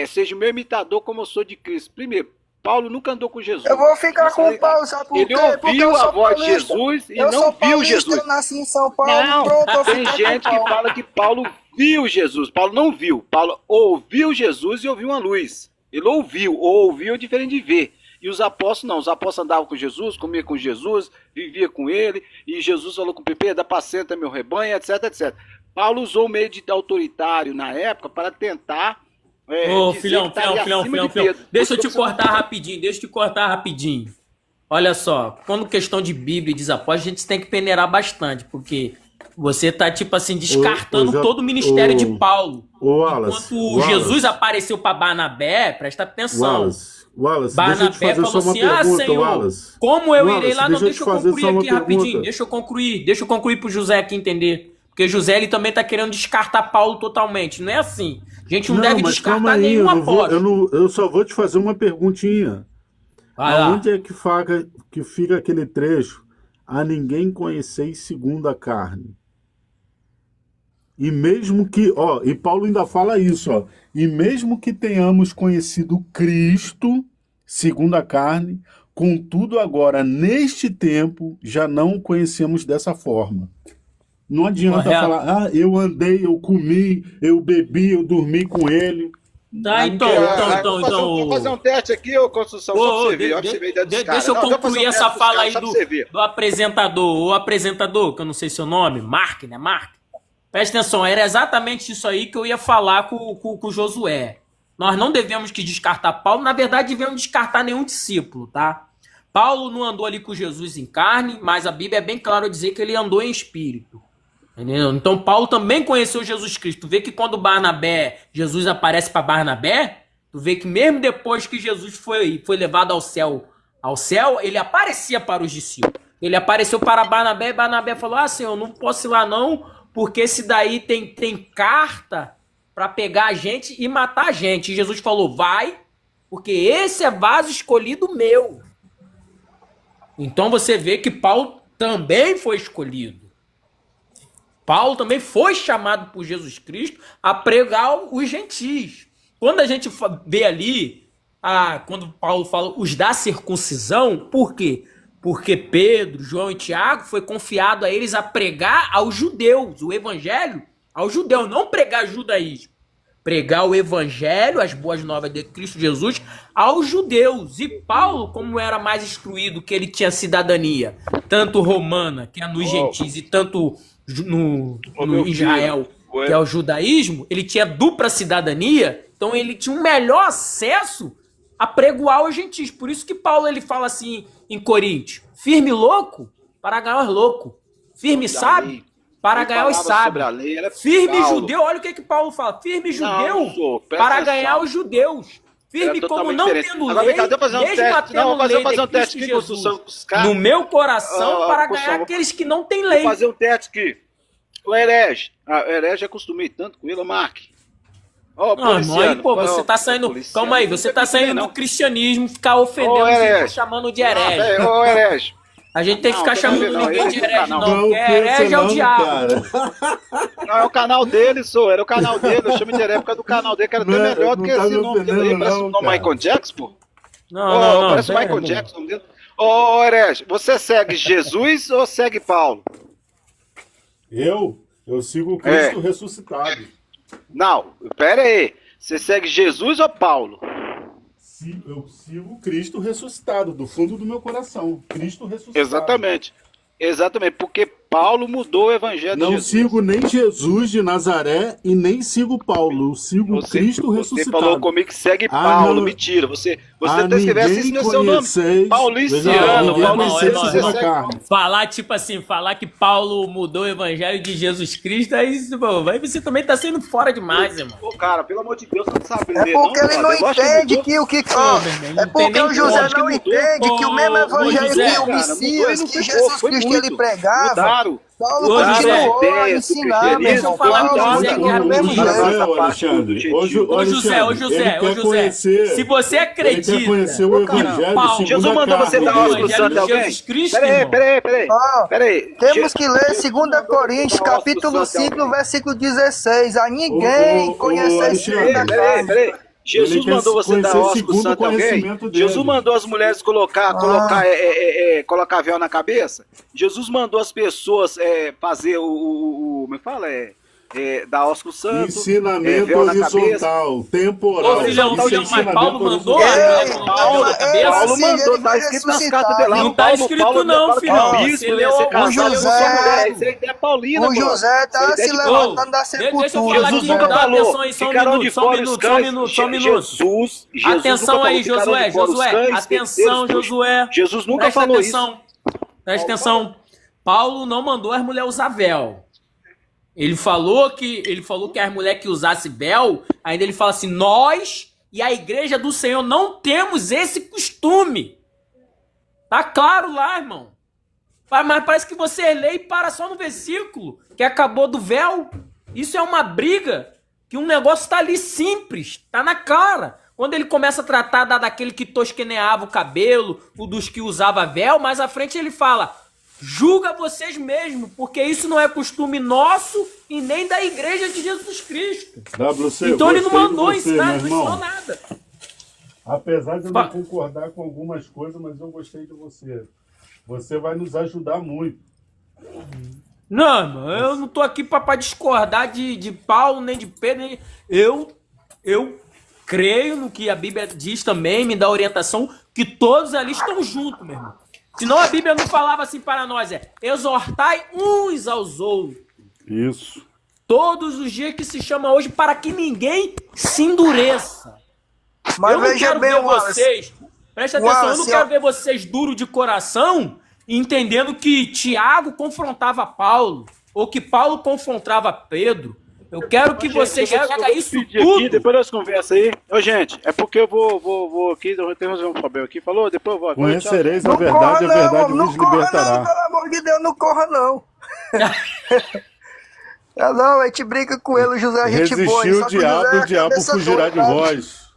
Speaker 6: seja o meu imitador como eu sou de Cristo. Primeiro, Paulo nunca andou com Jesus.
Speaker 5: Eu vou ficar com o Paulo, sabe por quê?
Speaker 6: Ele ouviu a voz de Jesus e não viu Jesus.
Speaker 5: Eu nasci em São Paulo,
Speaker 6: Não,
Speaker 5: pronto, eu
Speaker 6: tem
Speaker 5: fiquei com
Speaker 6: gente que
Speaker 5: Paulo.
Speaker 6: fala que Paulo viu Jesus. Paulo não viu. Paulo ouviu Jesus e ouviu uma luz. Ele ouviu é diferente de ver. E os apóstolos não. Os apóstolos andavam com Jesus, comiam com Jesus, vivia com ele. E Jesus falou com o Pepe, dá apacenta meu rebanho, etc, etc. Paulo usou o meio de autoritário na época para tentar...
Speaker 4: Ô, filhão, deixa eu te cortar rapidinho, Olha só, quando questão de Bíblia e desapóstolo, a gente tem que peneirar bastante, porque você tá, tipo assim, descartando todo o ministério de Paulo. Enquanto Jesus apareceu para Barnabé, presta atenção.
Speaker 2: Wallace,
Speaker 4: Barnabé falou assim, Senhor,
Speaker 2: Wallace.
Speaker 4: Como eu irei lá? Não,
Speaker 2: deixa
Speaker 4: deixa eu concluir aqui rapidinho, deixa eu concluir pro José aqui entender. Porque José, ele também tá querendo descartar Paulo totalmente, não é assim. A gente não deve descartar nenhum apóstolo.
Speaker 2: Eu só vou te fazer uma perguntinha. Aonde é que fica aquele trecho? A ninguém conheceis segundo a carne. E mesmo que, e Paulo ainda fala isso, e mesmo que tenhamos conhecido Cristo segundo a carne, contudo agora, neste tempo, já não o conhecemos dessa forma. Não adianta falar, eu andei, eu comi, eu bebi, eu dormi com ele.
Speaker 4: Tá, então.
Speaker 6: Vamos fazer um teste aqui, ô Construção, só pra você ver.
Speaker 4: Deixa eu concluir essa fala aí do apresentador. O apresentador, que eu não sei seu nome, Mark, né? Mark. Presta atenção, era exatamente isso aí que eu ia falar com o Josué. Nós não devemos que descartar Paulo, na verdade devemos descartar nenhum discípulo, tá? Paulo não andou ali com Jesus em carne, mas a Bíblia é bem clara a dizer que ele andou em espírito. Entendeu? Então Paulo também conheceu Jesus Cristo. Tu vê que quando Jesus aparece para Barnabé, tu vê que mesmo depois que Jesus foi levado ao céu, ele aparecia para os discípulos. Ele apareceu para Barnabé e Barnabé falou, Senhor, não posso ir lá não, porque esse daí tem carta para pegar a gente e matar a gente. E Jesus falou, vai, porque esse é vaso escolhido meu. Então você vê que Paulo também foi escolhido. Paulo também foi chamado por Jesus Cristo a pregar os gentis. Quando a gente vê ali, quando Paulo fala os da circuncisão, por quê? Porque Pedro, João e Tiago foi confiado a eles a pregar aos judeus, o evangelho aos judeus, não pregar judaísmo. Pregar o evangelho, as boas novas de Cristo Jesus, aos judeus. E Paulo, como era mais instruído, que ele tinha cidadania, tanto romana, que é nos gentis, e tanto no Israel, que é o judaísmo, ele tinha dupla cidadania, então ele tinha um melhor acesso a pregoar os gentis. Por isso que Paulo ele fala assim em Coríntios, firme louco para ganhar os loucos, firme sábio para ganhar os sábios, firme judeu, olha o que Paulo fala, firme judeu para ganhar os judeus, firme como não tendo lei, mesmo tendo lei de Cristo Jesus, no meu coração para ganhar aqueles que não têm lei.
Speaker 6: Vou fazer um teste aqui. O herege, eu acostumei tanto com ele, Mark.
Speaker 4: Você tá saindo, calma aí, você tá saindo do cristianismo, ficar ofendendo, ficar chamando de herege.
Speaker 6: Ô, herege.
Speaker 4: A gente tem que ficar chamando ninguém de herege, não. Herege é o diabo.
Speaker 6: Não, é o canal dele, era o canal dele. Eu chamo de herege por causa do canal dele, que era até melhor do que esse nome dele. Parece o nome Michael Jackson, pô.
Speaker 4: Não.
Speaker 6: Parece o Michael Jackson dele. Ô, herege, você segue Jesus ou segue Paulo?
Speaker 2: Eu sigo o Cristo ressuscitado.
Speaker 6: Não, pera aí. Você segue Jesus ou Paulo?
Speaker 2: Eu sigo Cristo ressuscitado, do fundo do meu coração. Cristo ressuscitado.
Speaker 6: Exatamente, porque Paulo mudou o evangelho de
Speaker 2: Não
Speaker 6: Jesus.
Speaker 2: sigo nem Jesus de Nazaré e nem sigo Paulo. Eu sigo Cristo
Speaker 6: Você
Speaker 2: ressuscitado.
Speaker 6: falou comigo que segue
Speaker 2: Ah,
Speaker 6: Paulo,
Speaker 2: não.
Speaker 6: mentira. Você
Speaker 2: Ah,
Speaker 6: até escreveu assim
Speaker 2: ninguém
Speaker 6: no seu nome.
Speaker 2: conheceis.
Speaker 6: Pauliciano,
Speaker 2: Ninguém
Speaker 6: Pauliciano,
Speaker 2: conheceis
Speaker 6: você
Speaker 2: segundo a
Speaker 6: segue
Speaker 2: carne.
Speaker 4: Falar, tipo assim, falar que Paulo mudou o evangelho de Jesus Cristo, aí você também tá sendo fora demais, irmão.
Speaker 6: Pô, cara, pelo amor de Deus, você não sabe
Speaker 5: É
Speaker 6: ler,
Speaker 5: porque ele não
Speaker 6: brother. Lógico que
Speaker 5: entende
Speaker 6: mudou.
Speaker 5: que o que.
Speaker 4: Pô,
Speaker 5: Ó,
Speaker 4: meu irmão,
Speaker 5: é
Speaker 4: não tem
Speaker 5: porque
Speaker 4: nem
Speaker 5: o José
Speaker 6: lógica,
Speaker 5: não
Speaker 6: mudou.
Speaker 5: entende que o mesmo
Speaker 4: Ô,
Speaker 5: evangelho
Speaker 4: José,
Speaker 5: que o
Speaker 6: cara,
Speaker 5: Messias,
Speaker 6: mudou
Speaker 5: que
Speaker 6: e não
Speaker 5: Jesus
Speaker 6: foi
Speaker 5: Cristo
Speaker 6: muito.
Speaker 5: ele pregava,
Speaker 6: Mudaram.
Speaker 5: Paulo
Speaker 4: Ô, José,
Speaker 5: continuou a
Speaker 6: ideias do
Speaker 5: ensinar, meu
Speaker 6: cristianismo,
Speaker 5: irmão.
Speaker 4: falar com o
Speaker 5: Paulo
Speaker 4: José
Speaker 5: continua do
Speaker 4: aqui
Speaker 5: mesmo
Speaker 4: rapidinho.
Speaker 5: jeito.
Speaker 2: José, ô, Alexandre,
Speaker 4: Ô, José,
Speaker 2: ele quer conhecer,
Speaker 4: se você
Speaker 2: ele
Speaker 4: acredita
Speaker 2: quer conhecer o evangelho
Speaker 4: Paulo,
Speaker 2: segundo
Speaker 6: Jesus
Speaker 2: a
Speaker 6: mandou
Speaker 2: carne.
Speaker 6: você dar
Speaker 4: o
Speaker 6: ósculo
Speaker 4: evangelho
Speaker 6: santo
Speaker 4: de
Speaker 6: a alguém?
Speaker 4: Jesus Cristo,
Speaker 6: Peraí,
Speaker 4: irmão.
Speaker 6: peraí.
Speaker 5: Ó,
Speaker 6: Peraí.
Speaker 5: temos que ler 2
Speaker 6: Jesus
Speaker 5: Coríntios,
Speaker 6: mandou
Speaker 5: capítulo
Speaker 6: dar ósculo
Speaker 5: 5, no
Speaker 6: santo a
Speaker 5: versículo 16. A ninguém
Speaker 2: Ô,
Speaker 5: conhecer
Speaker 2: Alexandre,
Speaker 5: segundo a carne.
Speaker 6: Peraí. Jesus
Speaker 2: Ele quer
Speaker 6: mandou você dar
Speaker 2: conhecer
Speaker 6: ósculo
Speaker 2: segundo
Speaker 6: santo
Speaker 2: o
Speaker 6: a alguém?
Speaker 2: conhecimento dele.
Speaker 6: Jesus mandou as mulheres colocar véu na cabeça? Jesus mandou as pessoas fazer como é que fala? Dar ósculo santo,
Speaker 2: Ensinamento
Speaker 6: véu na cabeça.
Speaker 2: horizontal, temporal.
Speaker 4: Ô, filhão,
Speaker 2: Isso é
Speaker 4: mas Paulo
Speaker 2: ensinamento
Speaker 4: mandou
Speaker 2: horizontal.
Speaker 5: Ei,
Speaker 4: Paulo na cabeça?
Speaker 6: Paulo
Speaker 5: sim,
Speaker 6: mandou,
Speaker 5: ele
Speaker 6: tá
Speaker 5: vai
Speaker 6: escrito nas
Speaker 5: ressuscitar.
Speaker 6: cartas dele lá.
Speaker 4: Não tá
Speaker 6: Paulo
Speaker 4: escrito
Speaker 6: fala
Speaker 4: não,
Speaker 6: que
Speaker 4: filhão.
Speaker 6: bispo,
Speaker 4: Você
Speaker 6: né,
Speaker 4: leu
Speaker 6: ser
Speaker 4: o
Speaker 6: casado com
Speaker 5: José.
Speaker 6: sua mulher. Isso é ideia paulina,
Speaker 5: O José tá
Speaker 6: brother.
Speaker 5: se
Speaker 6: Isso é
Speaker 5: levantando da
Speaker 4: Deixa eu
Speaker 5: sepultura.
Speaker 4: falar
Speaker 6: Jesus
Speaker 4: aqui,
Speaker 6: nunca
Speaker 4: dá
Speaker 6: falou.
Speaker 4: atenção aí, só um
Speaker 6: Ficarão de
Speaker 4: minuto,
Speaker 6: fora os cães. Jesus
Speaker 4: Atenção
Speaker 6: nunca
Speaker 4: aí,
Speaker 6: falou, ficarão
Speaker 4: Josué,
Speaker 6: de fora os
Speaker 4: Josué,
Speaker 6: cães,
Speaker 4: atenção,
Speaker 6: feiticeiros,
Speaker 4: Josué.
Speaker 6: Jesus nunca
Speaker 4: Presta
Speaker 6: falou
Speaker 4: atenção. Presta atenção. Paulo não mandou as mulheres usar véu. Ele falou que as mulheres que usassem véu, ainda ele fala assim, nós e a igreja do Senhor não temos esse costume. Tá claro lá, irmão. Mas parece que você lê e para só no versículo, que acabou do véu. Isso é uma briga, que um negócio tá ali simples, tá na cara. Quando ele começa a tratar daquele que tosqueneava o cabelo, o dos que usava véu, mais à frente ele fala, julga vocês mesmos, porque isso não é costume nosso e nem da igreja de Jesus Cristo.
Speaker 2: WC,
Speaker 4: Então ele não
Speaker 2: gostei de
Speaker 4: mandou
Speaker 2: você,
Speaker 4: ensinar,
Speaker 2: meu
Speaker 4: não ensinou
Speaker 2: irmão.
Speaker 4: nada.
Speaker 2: Apesar de eu não concordar com algumas coisas, mas eu gostei de você. Você vai nos ajudar muito.
Speaker 4: Não, irmão, eu não tô aqui pra discordar de Paulo, nem de Pedro. Eu creio no que a Bíblia diz também, me dá orientação, que todos ali estão juntos, meu irmão. Senão a Bíblia não falava assim para nós, exortai uns aos outros.
Speaker 2: Isso.
Speaker 4: Todos os dias que se chama hoje para que ninguém se endureça.
Speaker 5: Mas
Speaker 4: eu não
Speaker 5: veja
Speaker 4: quero
Speaker 5: bem,
Speaker 4: ver
Speaker 5: Wallace.
Speaker 4: vocês, presta atenção, eu não
Speaker 5: Wallace,
Speaker 4: quero ver vocês duros de coração, entendendo que Tiago confrontava Paulo, ou que Paulo confrontava Pedro. Eu quero que vocês pegam isso tudo.
Speaker 6: Aqui, depois nós conversa aí. Ô, gente, é porque eu vou aqui, temos um problema aqui. Falou? Depois eu vou.
Speaker 2: Conhecereis a
Speaker 5: Não corra
Speaker 2: verdade
Speaker 5: não
Speaker 2: vos
Speaker 5: corra
Speaker 2: libertará.
Speaker 5: não, pelo amor de Deus, não corra não. Não, a gente brinca com ele, o José, a gente boa.
Speaker 2: Resistiu
Speaker 5: só
Speaker 2: o
Speaker 5: que José é a
Speaker 2: diabo
Speaker 5: cabeça
Speaker 2: fugirá de
Speaker 5: doida,
Speaker 2: vós.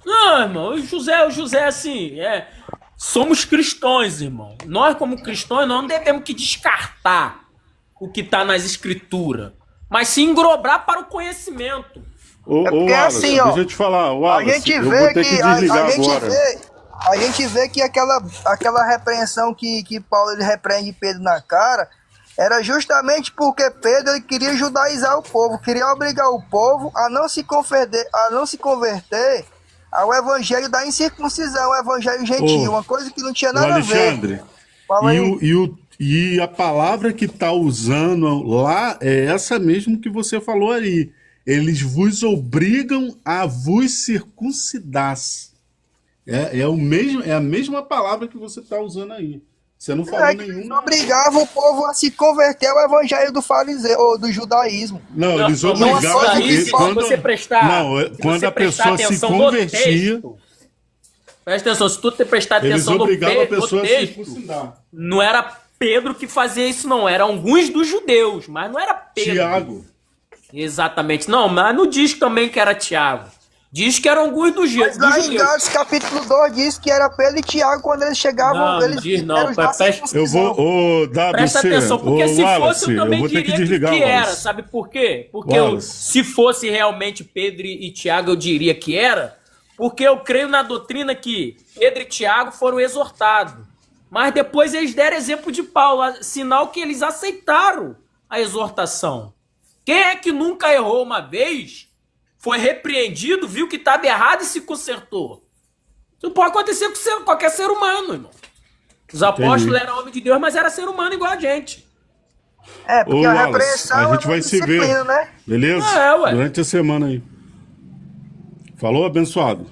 Speaker 4: Não, irmão, o José assim, somos cristãos, irmão. Nós, como cristãos, não devemos que descartar o que está nas escrituras, mas se engrobrar para o conhecimento.
Speaker 2: Ô,
Speaker 5: porque
Speaker 2: Wallace,
Speaker 5: assim, ó,
Speaker 2: deixa eu te falar, Wallace,
Speaker 5: A gente
Speaker 2: eu vou
Speaker 5: vê
Speaker 2: ter que
Speaker 5: que
Speaker 2: desligar agora.
Speaker 5: a gente vê que aquela repreensão que Paulo ele repreende Pedro na cara era justamente porque Pedro ele queria judaizar o povo, queria obrigar o povo a não se converter ao evangelho da incircuncisão, o evangelho gentil, uma coisa que não tinha nada a ver.
Speaker 2: Alexandre,
Speaker 5: Fala aí.
Speaker 2: e a palavra que está usando lá é essa mesmo que você falou aí. Eles vos obrigam a vos circuncidar. É a mesma palavra que você está usando aí. Você não falou
Speaker 5: Que eles
Speaker 2: nenhuma.
Speaker 5: obrigavam o povo a se converter ao evangelho do fariseu, ou do judaísmo.
Speaker 2: Não, eles
Speaker 4: Não,
Speaker 2: obrigavam.
Speaker 5: coisa
Speaker 4: isso,
Speaker 5: que
Speaker 2: Quando,
Speaker 4: você prestar,
Speaker 2: não,
Speaker 4: se
Speaker 2: quando
Speaker 4: você
Speaker 2: a
Speaker 4: prestar
Speaker 2: pessoa se
Speaker 4: atenção no
Speaker 2: convertia,
Speaker 4: texto, presta atenção, se tu ter prestado
Speaker 2: eles
Speaker 4: atenção no
Speaker 2: obrigavam a pessoa a se
Speaker 4: texto,
Speaker 2: circuncidar.
Speaker 4: não era Pedro que fazia isso, não. Eram alguns dos judeus, mas não era Pedro.
Speaker 2: Tiago.
Speaker 4: Exatamente. Não, mas não diz também que era Tiago. Diz que eram alguns dos
Speaker 5: Mas lá em
Speaker 4: judeus.
Speaker 5: Gálatas capítulo 2 diz que era Pedro e Tiago quando eles chegavam.
Speaker 4: Não,
Speaker 5: eles
Speaker 4: não diz não,
Speaker 5: eram os da
Speaker 4: presta-
Speaker 2: Eu
Speaker 5: circuncisão.
Speaker 2: vou, WC,
Speaker 4: Presta atenção, porque se
Speaker 2: Wallace,
Speaker 4: fosse eu também
Speaker 2: vou ter que
Speaker 4: diria
Speaker 2: desligar,
Speaker 4: que era,
Speaker 2: Wallace.
Speaker 4: sabe por quê? Porque
Speaker 2: Wallace.
Speaker 4: se fosse realmente Pedro e Tiago, eu diria que era, porque eu creio na doutrina que Pedro e Tiago foram exortados. Mas depois eles deram exemplo de Paulo, sinal que eles aceitaram a exortação. Quem é que nunca errou uma vez, foi repreendido, viu que estava errado e se consertou? Isso pode acontecer com qualquer ser humano, irmão. Os apóstolos eram homens de Deus, mas era ser humano igual a gente.
Speaker 5: É, porque
Speaker 2: Ô,
Speaker 5: a
Speaker 2: Wallace,
Speaker 5: repreensão
Speaker 2: a gente
Speaker 5: é
Speaker 2: vai
Speaker 5: uma
Speaker 2: se ver.
Speaker 5: disciplina, né?
Speaker 2: Beleza?
Speaker 4: Ué.
Speaker 2: Durante a semana aí. Falou, abençoado?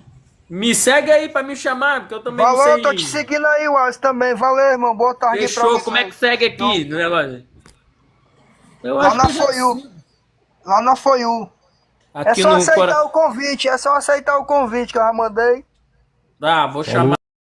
Speaker 4: Me segue aí pra me chamar, porque eu também não
Speaker 5: Valeu,
Speaker 4: sei.
Speaker 5: tô te seguindo aí, Wallace, também. Valeu, irmão. Boa tarde pra
Speaker 4: Fechou,
Speaker 5: você.
Speaker 4: como é que segue aqui no negócio? Eu
Speaker 5: Lá
Speaker 4: acho
Speaker 5: na
Speaker 4: que já
Speaker 5: For You. Lá na For You. É
Speaker 4: aqui
Speaker 5: só
Speaker 4: no
Speaker 5: aceitar o convite. É só aceitar o convite que eu já mandei.
Speaker 4: Ah, vou chamar.